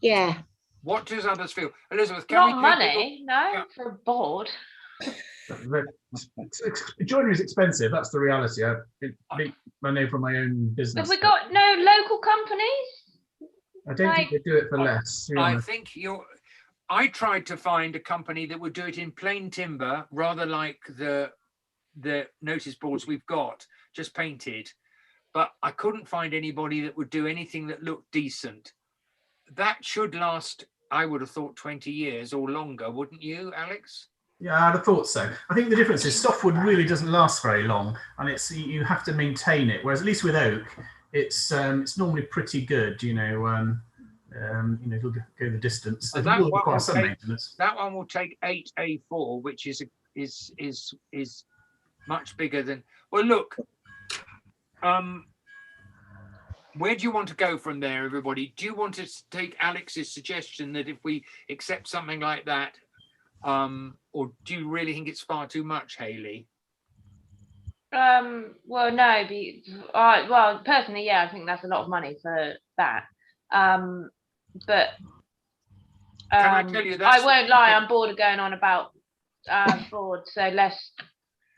Yeah. What does others feel? Elizabeth, can we Not take money, no, for a board. Joinery is expensive. That's the reality. I know from my own business. Have we got no local companies? I don't think they do it for less. I think I tried to find a company that would do it in plain timber, rather like the notice boards we've got, just painted. But I couldn't find anybody that would do anything that looked decent. That should last, I would have thought, 20 years or longer, wouldn't you, Alex? Yeah, I'd have thought so. I think the difference is softwood really doesn't last very long, and you have to maintain it. Whereas at least with oak, it's normally pretty good. It'll go the distance. So that, one some maintenance. That one will take 8A4, which is much bigger than. Well, look. Where do you want to go from there, everybody? Do you want to take Alex's suggestion that if we accept something like that, or do you really think it's far too much, Hayley? Well, no. Well, personally, yeah, I think that's a lot of money for that. But can I tell you that? I won't lie. I'm bored of going on about boards. So let's.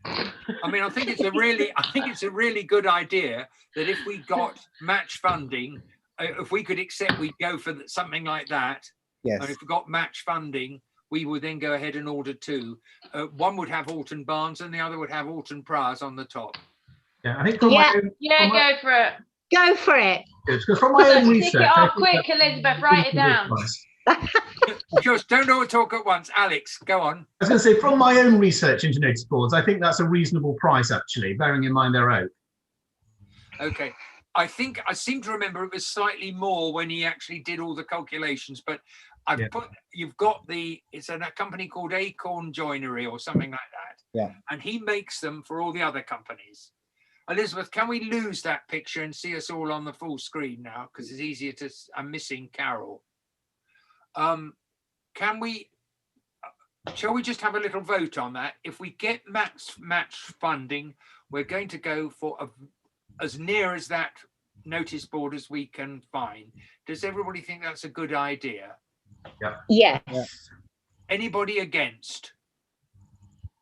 I mean, I think it's a really good idea that if we got match funding, if we could accept, we'd go for something like that. Yes. And if we got match funding, we would then go ahead and order 2. One would have Alton Barnes and the other would have Alton Pras on the top. Yeah, I think. Go for it. Go for it. Because from my own research, Tick it off quick, Elizabeth. Write it down. Just don't all talk at once. Alex, go on. I was going to say, from my own research into notice boards, I think that's a reasonable price, actually, bearing in mind they're oak. Okay. I seem to remember it was slightly more when he actually did all the calculations, but you've got it's a company called Acorn Joinery or something like that. Yeah. And he makes them for all the other companies. Elizabeth, can we lose that picture and see us all on the full screen now? Because it's easier to, I'm missing Carol. Shall we just have a little vote on that? If we get match funding, we're going to go for as near as that notice board as we can find. Does everybody think that's a good idea? Yeah. Anybody against?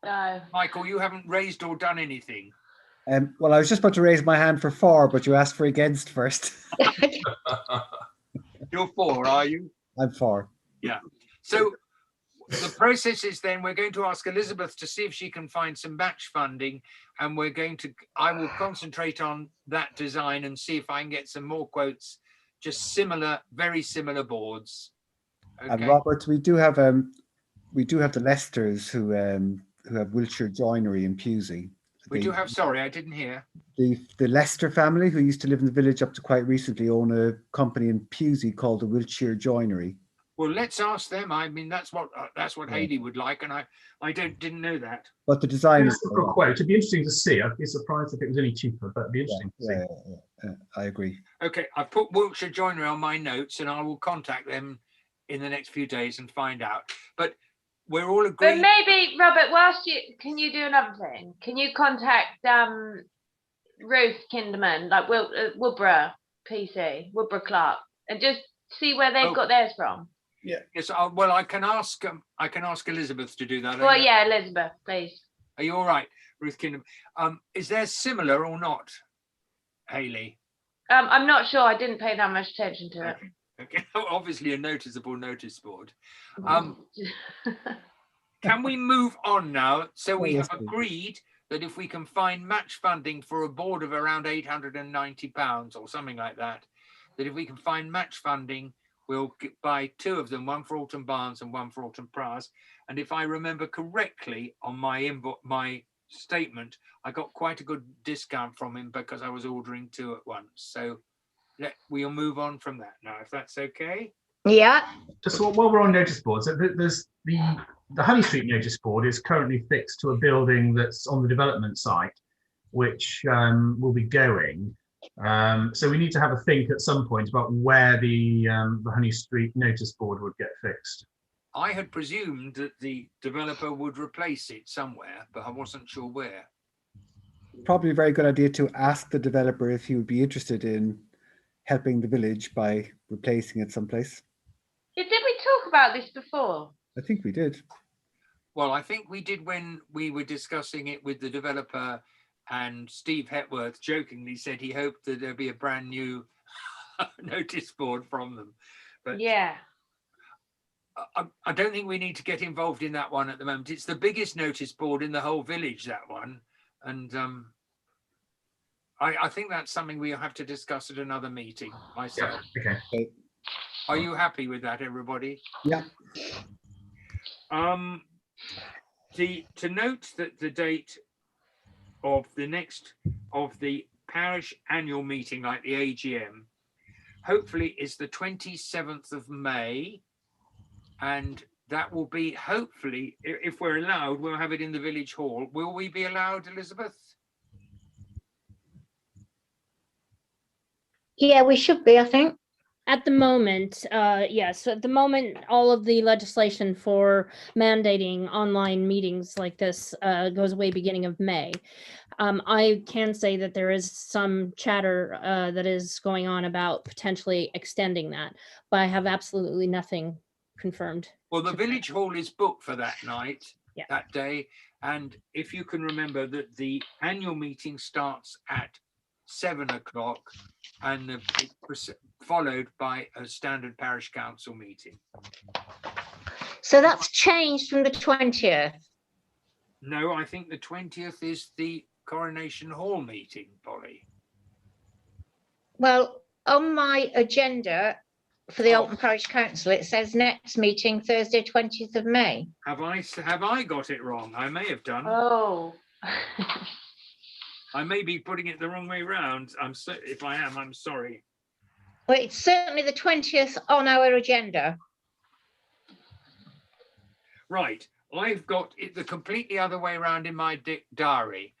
No. Michael, you haven't raised or done anything. Well, I was just about to raise my hand for 4, but you asked for against first. You're 4, are you? I'm 4. Yeah. So the process is then we're going to ask Elizabeth to see if she can find some match funding, and I will concentrate on that design and see if I can get some more quotes, just very similar boards. Okay. And Robert, we do have the Leicesters who have Wiltshire Joinery in Pusey. We do have, sorry, I didn't hear. The Leicester family, who used to live in the village up to quite recently, own a company in Pusey called the Wiltshire Joinery. Well, let's ask them. I mean, that's what Hayley would like, and I didn't know that. But the design is for a quote. It'd be interesting to see. I'd be surprised if it was any cheaper, but it'd be interesting to see. Yeah, I agree. Okay, I've put Wiltshire Joinery on my notes, and I will contact them in the next few days and find out. But we're all agreed. But maybe, Robert, can you do another thing? Can you contact Ruth Kinderman, like Woodborough PC, Woodborough Clark, and just see where they've got theirs from? Yeah. Yes. Well, I can ask Elizabeth to do that. Well, yeah, Elizabeth, please. Are you all right, Ruth Kinderman? Is there similar or not, Hayley? I'm not sure. I didn't pay that much attention to it. Okay. Obviously, a noticeable notice board. Can we move on now? So we have agreed that if we can find match funding for a board of around £890 or something like that, that if we can find match funding, we'll buy 2 of them, one for Alton Barnes and one for Alton Pras. And if I remember correctly on my statement, I got quite a good discount from him because I was ordering 2 at once. So we'll move on from that now, if that's okay. Yeah. Just while we're on notice boards, there's the Honey Street notice board is currently fixed to a building that's on the development site, which will be going. So we need to have a think at some point about where the Honey Street notice board would get fixed. I had presumed that the developer would replace it somewhere, but I wasn't sure where. Probably a very good idea to ask the developer if he would be interested in helping the village by replacing it someplace. Yeah, did we talk about this before? I think we did. Well, I think we did when we were discussing it with the developer, and Steve Hepworth jokingly said he hoped that there'd be a brand new notice board from them. But Yeah. I don't think we need to get involved in that one at the moment. It's the biggest notice board in the whole village, that one. And I think that's something we'll have to discuss at another meeting myself. Yeah, okay. Are you happy with that, everybody? Yeah. To note that the date of the parish annual meeting, like the AGM, hopefully is the 27th of May. And that will be, hopefully, if we're allowed, we'll have it in the village hall. Will we be allowed, Elizabeth? Yeah, we should be, I think. At the moment, yes. At the moment, all of the legislation for mandating online meetings like this goes away beginning of May. I can say that there is some chatter that is going on about potentially extending that, but I have absolutely nothing confirmed. Well, the village hall is booked for that night, Yeah. that day. And if you can remember that the annual meeting starts at 7 o'clock and it's followed by a standard parish council meeting. So that's changed from the 20th. No, I think the 20th is the Coronation Hall meeting, Polly. Well, on my agenda for the Alton Parish Council, it says next meeting Thursday, 20th of May. Have I got it wrong? I may have done. Oh. I may be putting it the wrong way round. If I am, I'm sorry. Well, it's certainly the 20th on our agenda. Right. I've got it the completely other way around in my diary.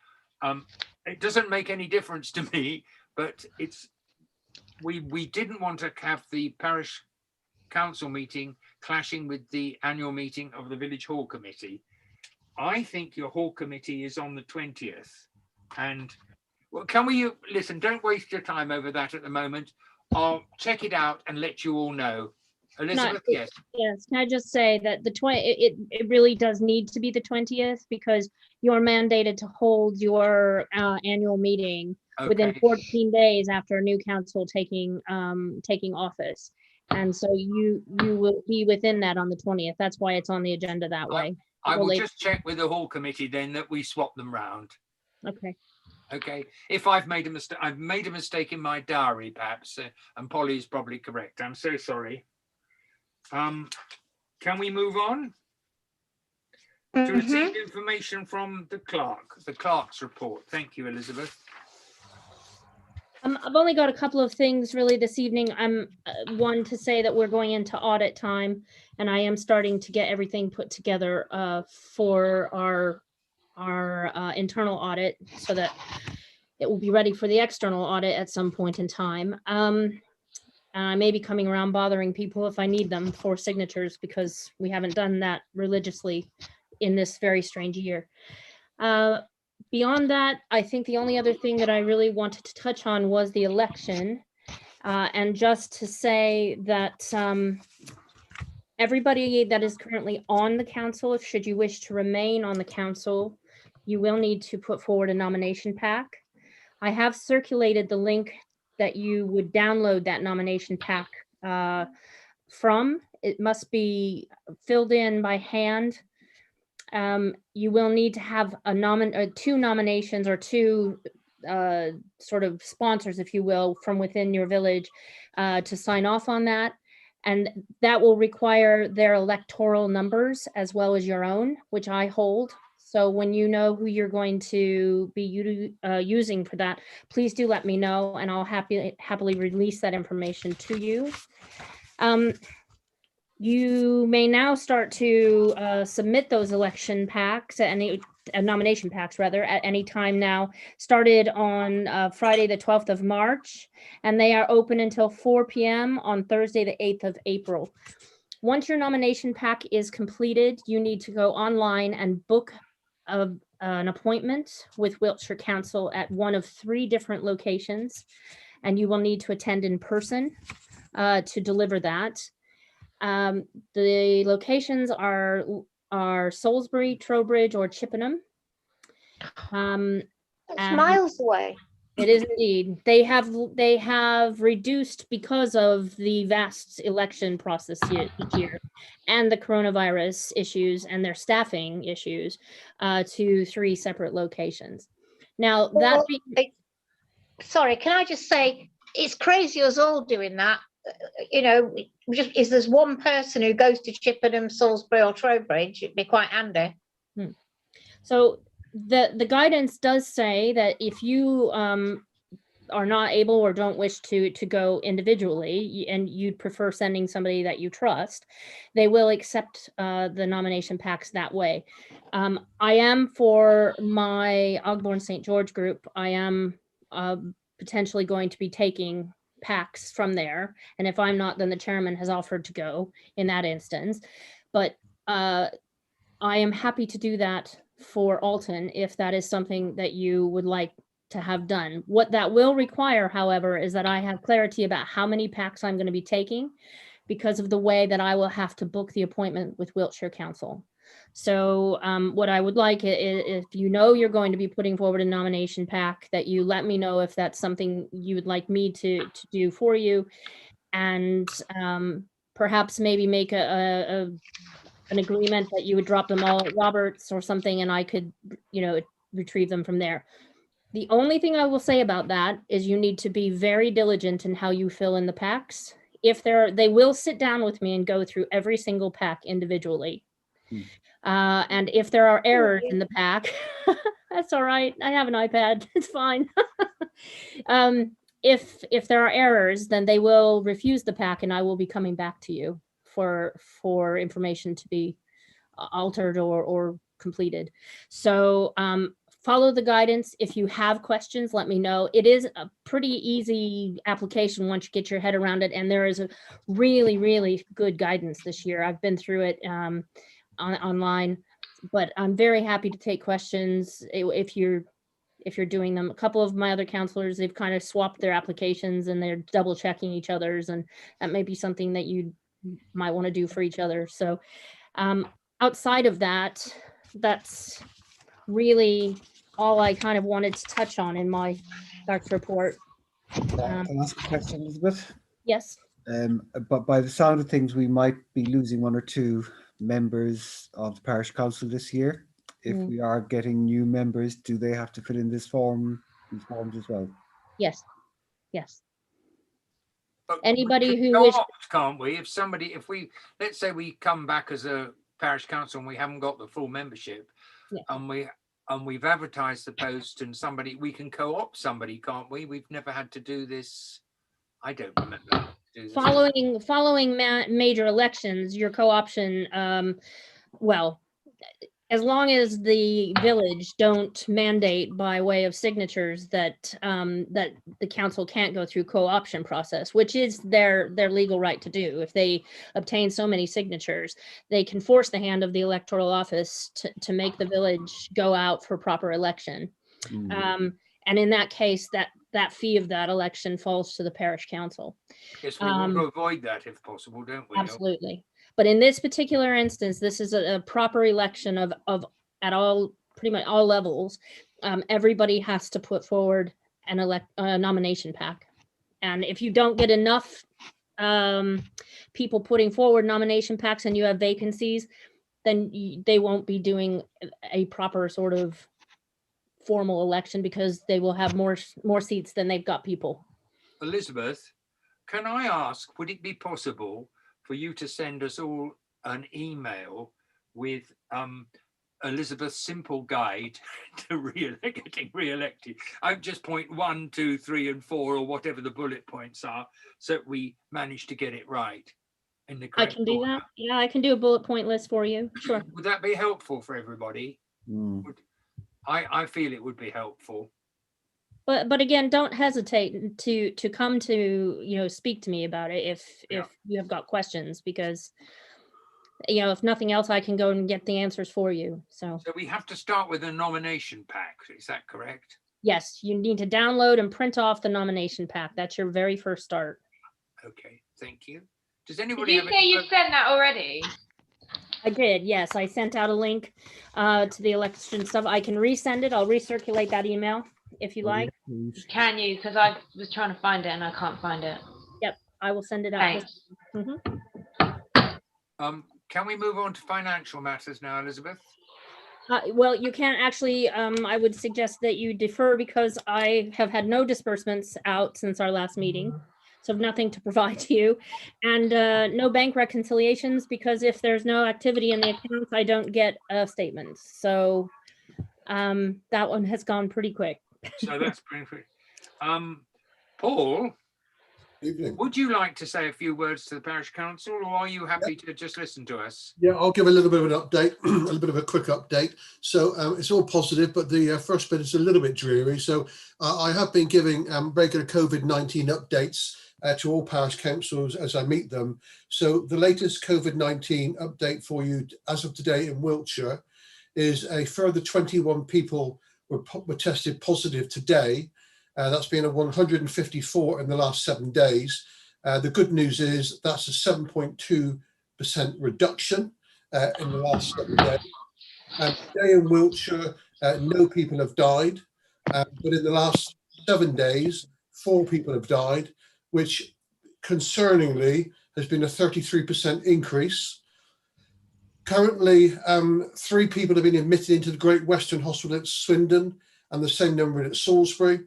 It doesn't make any difference to me, but we didn't want to have the parish council meeting clashing with the annual meeting of the village hall committee. I think your hall committee is on the 20th. And well, can we listen? Don't waste your time over that at the moment. I'll check it out and let you all know. Elizabeth, yes. Yes, can I just say that it really does need to be the 20th because you're mandated to hold your annual meeting within 14 days after a new council taking office. And so you will be within that on the 20th. That's why it's on the agenda that way. I will just check with the hall committee then that we swap them round. Okay. Okay. If I've made a mistake in my diary, perhaps, and Polly's probably correct. I'm so sorry. Can we move on to receive information from the clerk's report? Thank you, Elizabeth. I've only got a couple of things really this evening. I'm one to say that we're going into audit time, and I am starting to get everything put together for our internal audit so that it will be ready for the external audit at some point in time. I may be coming around bothering people if I need them for signatures because we haven't done that religiously in this very strange year. Beyond that, I think the only other thing that I really wanted to touch on was the election. And just to say that everybody that is currently on the council, should you wish to remain on the council, you will need to put forward a nomination pack. I have circulated the link that you would download that nomination pack from. It must be filled in by hand. You will need to have two nominations or two sort of sponsors, if you will, from within your village to sign off on that. And that will require their electoral numbers as well as your own, which I hold. So when you know who you're going to be using for that, please do let me know and I'll happily release that information to you. You may now start to submit those election packs, nomination packs rather, at any time now, started on Friday, the 12th of March, and they are open until 4 p.m. on Thursday, the 8th of April. Once your nomination pack is completed, you need to go online and book an appointment with Wiltshire Council at one of 3 different locations, and you will need to attend in person to deliver that. The locations are Salisbury, Trowbridge, or Chippenham. It's and miles away. It is indeed. They have reduced, because of the vast election process each year and the coronavirus issues and their staffing issues, to 3 separate locations. Now that Sorry, can I just say, it's crazy us all doing that. You know, just if there's one person who goes to Chippenham, Salisbury, or Trowbridge, it'd be quite handy. So the guidance does say that if you are not able or don't wish to go individually, and you'd prefer sending somebody that you trust, they will accept the nomination packs that way. I am, for my Ogborne St. George group, I am potentially going to be taking packs from there, and if I'm not, then the chairman has offered to go in that instance. But I am happy to do that for Alton if that is something that you would like to have done. What that will require, however, is that I have clarity about how many packs I'm going to be taking, because of the way that I will have to book the appointment with Wiltshire Council. So what I would like is, if you know you're going to be putting forward a nomination pack, that you let me know if that's something you would like me to do for you, and perhaps maybe make an agreement that you would drop them all at Roberts or something, and I could, retrieve them from there. The only thing I will say about that is you need to be very diligent in how you fill in the packs. They will sit down with me and go through every single pack individually. And if there are errors in the pack, that's all right. I have an iPad. It's fine. If there are errors, then they will refuse the pack, and I will be coming back to you for information to be altered or completed. So follow the guidance. If you have questions, let me know. It is a pretty easy application once you get your head around it, and there is a really, really good guidance this year. I've been through it online, but I'm very happy to take questions if you're doing them. A couple of my other counselors, they've kind of swapped their applications and they're double checking each other's, and that may be something that you might want to do for each other. So outside of that, that's really all I kind of wanted to touch on in my Dark's report. Can I ask a question, Elizabeth? Yes. But by the sound of things, we might be losing 1 or 2 members of the parish council this year. If we are getting new members, do they have to fill in these forms as well? Yes. Yes. But Anybody we can who co-opt, can't we? If we, let's say we come back as a parish council and we haven't got the full membership, yeah, and we've advertised the post, and we can co-opt somebody, can't we? We've never had to do this. I don't remember. Following major elections, your co-option, well, as long as the village don't mandate by way of signatures that that the council can't go through co-option process, which is their legal right to do. If they obtain so many signatures, they can force the hand of the electoral office to make the village go out for proper election. And in that case, that fee of that election falls to the parish council. Yes, we want to avoid that if possible, don't we? Absolutely. But in this particular instance, this is a proper election of at all, pretty much all levels. Everybody has to put forward a nomination pack. And if you don't get enough people putting forward nomination packs and you have vacancies, then they won't be doing a proper sort of formal election, because they will have more seats than they've got people. Elizabeth, can I ask, would it be possible for you to send us all an email with Elizabeth's simple guide to getting re-elected? I'm just point 1, 2, 3, and 4, or whatever the bullet points are, so that we manage to get it right in the correct I can do order. that. Yeah, I can do a bullet point list for you. Sure. Would that be helpful for everybody? I feel it would be helpful. But again, don't hesitate to come to speak to me about it if you have got questions, because you know, if nothing else, I can go and get the answers for you. So So we have to start with a nomination pack. Is that correct? yes, you need to download and print off the nomination pack. That's your very first start. Okay, thank you. Does Did anybody you have say any you sent that already? I did, yes. I sent out a link to the election stuff. I can resend it. I'll recirculate that email if you like. Can you? Because I was trying to find it and I can't find it. Yep, I will send it out. Thanks. Can we move on to financial matters now, Elizabeth? Well, you can't actually, I would suggest that you defer because I have had no disbursements out since our last meeting. So nothing to provide to you, and no bank reconciliations, because if there's no activity in the accounts, I don't get a statement. So that one has gone pretty quick. So that's pretty quick. Paul, Evening. would you like to say a few words to the parish council, or are you happy to just listen to us? Yeah, I'll give a little bit of an update, a little bit of a quick update. So it's all positive, but the first bit is a little bit dreary. So I have been giving regular COVID-19 updates to all parish councils as I meet them. So the latest COVID-19 update for you as of today in Wiltshire is a further 21 people were tested positive today. That's been a 154 in the last 7 days. The good news is that's a 7.2% reduction in the last 7 days. Today in Wiltshire, no people have died, but in the last 7 days, 4 people have died, which concerningly has been a 33% increase. Currently, 3 people have been admitted into the Great Western Hospital at Swindon and the same number at Salisbury.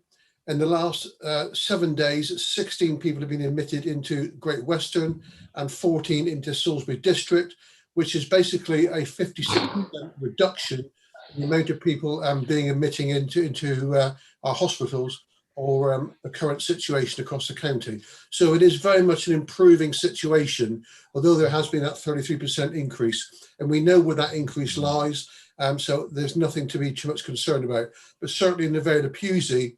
In the last 7 days, 16 people have been admitted into Great Western and 14 into Salisbury District, which is basically a 56% reduction in the amount of people being admitting into our hospitals or the current situation across the county. So it is very much an improving situation, although there has been that 33% increase. And we know where that increase lies, so there's nothing to be too much concerned about. But certainly in the Vale of Pewsey,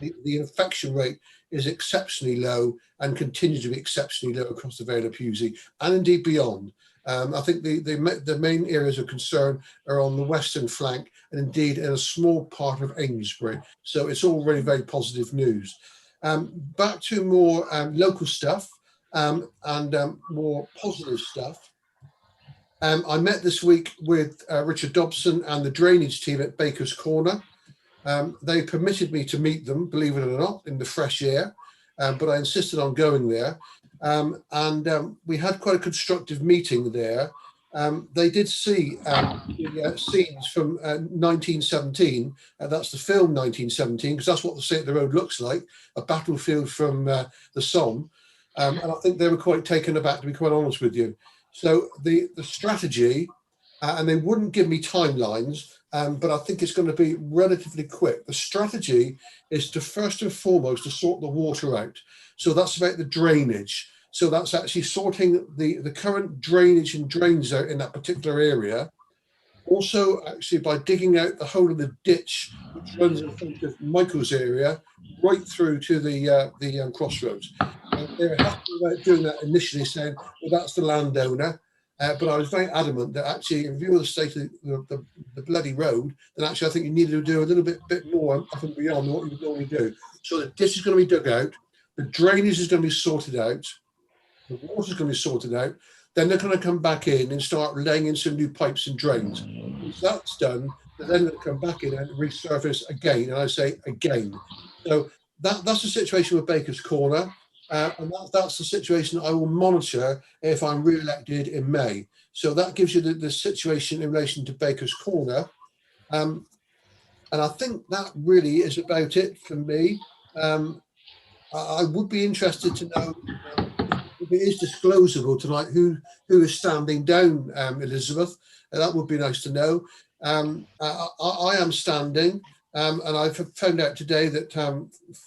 the infection rate is exceptionally low and continues to be exceptionally low across the Vale of Pewsey and indeed beyond. I think the main areas of concern are on the western flank and indeed in a small part of Amesbury. So it's all really very positive news. Back to more local stuff and more positive stuff. I met this week with Richard Dobson and the drainage team at Baker's Corner. They permitted me to meet them, believe it or not, in the fresh air, but I insisted on going there. And we had quite a constructive meeting there. They did see the scenes from 1917. That's the film 1917, because that's what the State of the Road looks like, a battlefield from the Somme. And I think they were quite taken aback, to be quite honest with you. So the strategy, and they wouldn't give me timelines, but I think it's going to be relatively quick. The strategy is to first and foremost to sort the water out. So that's about the drainage. So that's actually sorting the current drainage and drains out in that particular area. Also, actually, by digging out the whole of the ditch, which runs in front of Michael's area, right through to the crossroads. And they were happy about doing that initially, saying, well, that's the landowner. But I was very adamant that actually, in view of the state of the bloody road, then actually I think you needed to do a little bit more up and beyond what you would normally do. So the ditch is going to be dug out, the drainage is going to be sorted out, the water is going to be sorted out, then they're going to come back in and start laying in some new pipes and drains. Once that's done, they're then going to come back in and resurface again, and I say again. So that's the situation with Baker's Corner. And that's the situation I will monitor if I'm re-elected in May. So that gives you the situation in relation to Baker's Corner. And I think that really is about it for me. I would be interested to know if it is disclosable tonight who is standing down, Elizabeth. That would be nice to know. I am standing. And I've found out today that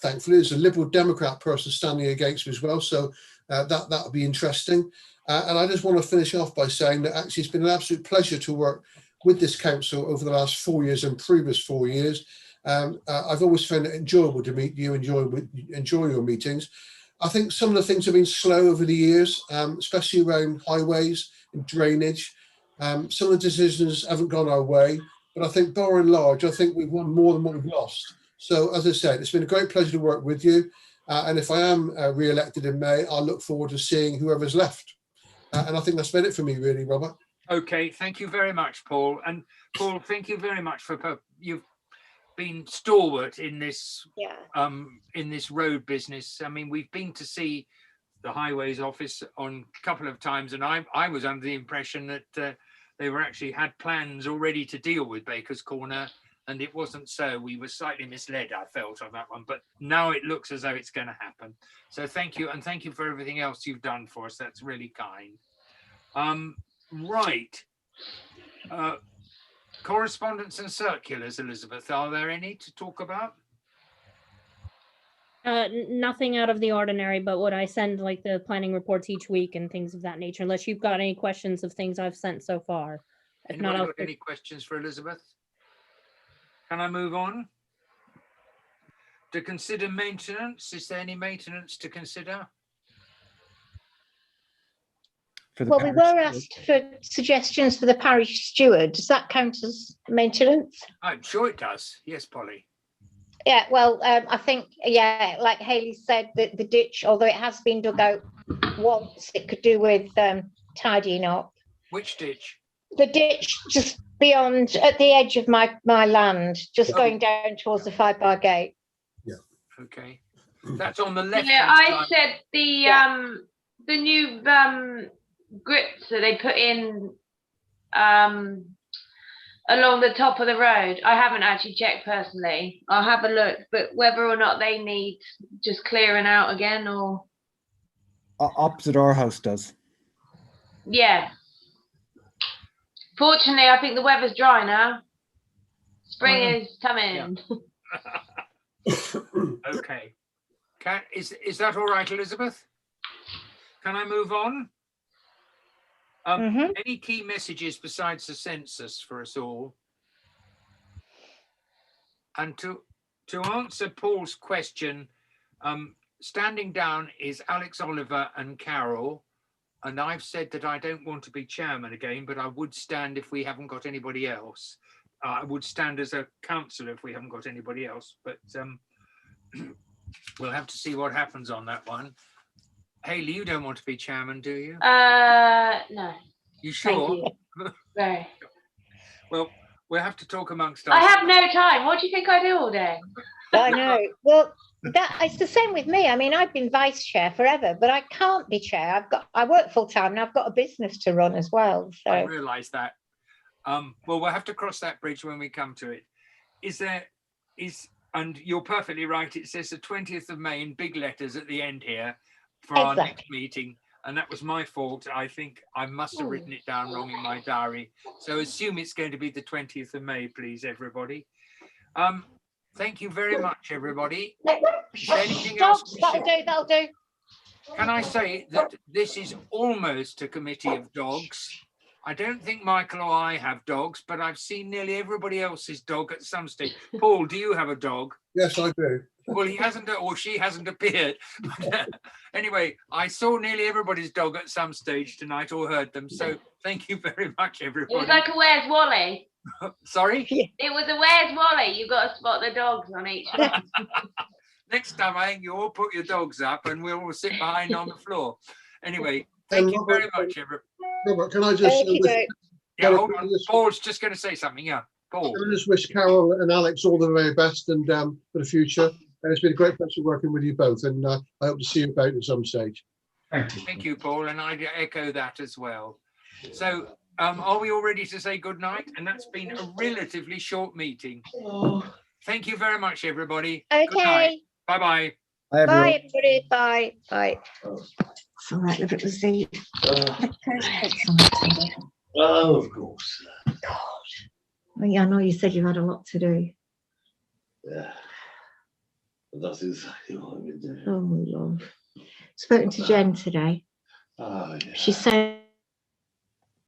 thankfully there's a Liberal Democrat person standing against me as well. So that'll be interesting. And I just want to finish off by saying that actually it's been an absolute pleasure to work with this council over the last 4 years and previous 4 years. I've always found it enjoyable to meet you, enjoy your meetings. I think some of the things have been slow over the years, especially around highways, drainage. Some of the decisions haven't gone our way, but I think by and large, I think we've won more than what we've lost. So as I said, it's been a great pleasure to work with you. And if I am re-elected in May, I'll look forward to seeing whoever's left. And I think that's been it for me, really, Robert. Okay, thank you very much, Paul. And Paul, thank you very much for you've been stalwart in this road business. I mean, we've been to see the highways office on a couple of times, and I was under the impression that they were actually had plans already to deal with Baker's Corner, and it wasn't so. We were slightly misled, I felt, on that one, but now it looks as though it's going to happen. So thank you, and thank you for everything else you've done for us. That's really kind. Right. Correspondence and circulars, Elizabeth, are there any to talk about? Nothing out of the ordinary, but what I send, like the planning reports each week and things of that nature, unless you've got any questions of things I've sent so far. If Anybody not, got any questions for Elizabeth? Can I move on? To consider maintenance, is there any maintenance to consider? Well, we were asked for suggestions for the parish steward. Does that count as maintenance? I'm sure it does. Yes, Polly. Yeah, well, I think, yeah, like Hayley said, that the ditch, although it has been dug out once, it could do with tidying up. Which ditch? The ditch just beyond, at the edge of my land, just going down towards the 5-bar gate. Yeah. Okay. That's on the left. Yeah, I said the new grips that they put in along the top of the road. I haven't actually checked personally. I'll have a look, but whether or not they need just clearing out again or Opposite our house does. yeah. Fortunately, I think the weather's dry now. Spring is coming. Yeah. Okay. Is that all right, Elizabeth? Can I move on? Any key messages besides the census for us all? And to answer Paul's question, standing down is Alex Oliver and Carol. And I've said that I don't want to be chairman again, but I would stand if we haven't got anybody else. I would stand as a councillor if we haven't got anybody else, but we'll have to see what happens on that one. Hayley, you don't want to be chairman, do you? No. You sure? You. Very. Well, we'll have to talk amongst us. I have no time. What do you think I do all day? I know. Well, it's the same with me. I mean, I've been vice chair forever, but I can't be chair. I work full time and I've got a business to run as well. So I realise that. Well, we'll have to cross that bridge when we come to it. And you're perfectly right. It says the 20th of May in big letters at the end here for our next meeting. And that was my fault. I think I must have written it down wrong in my diary. So assume it's going to be the 20th of May, please, everybody. Thank you very much, everybody. Is there anything else? That'll do. Can I say that this is almost a committee of dogs? I don't think Michael or I have dogs, but I've seen nearly everybody else's dog at some stage. Paul, do you have a dog? Yes, I do. Well, he hasn't, or she hasn't appeared. But, anyway, I saw nearly everybody's dog at some stage tonight, or heard them. So thank you very much, everybody. It was like a Where's Wally? Sorry? It was a Where's Wally? You've got to spot the dogs on each one. Next time, I think you all put your dogs up and we'll all sit behind on the floor. Anyway, thank you very much, everybody. Robert, can I just... yeah, hold on. Paul's just going to say something. Yeah, Paul. I just wish Carol and Alex all the very best and for the future. And it's been a great pleasure working with you both. And I hope to see you about at some stage. Thank you. Thank you, Paul. And I echo that as well. So are we all ready to say good night? And that's been a relatively short meeting. Thank you very much, everybody. Okay. Bye-bye. Bye, everyone. Bye, everybody. Bye. Bye. It's all right if it was the... Oh, of course. God. Well, yeah, I know you said you had a lot to do. Yeah. That's exactly what I've been doing. Oh, my love. Spoken to Jen today. Oh, yeah. She said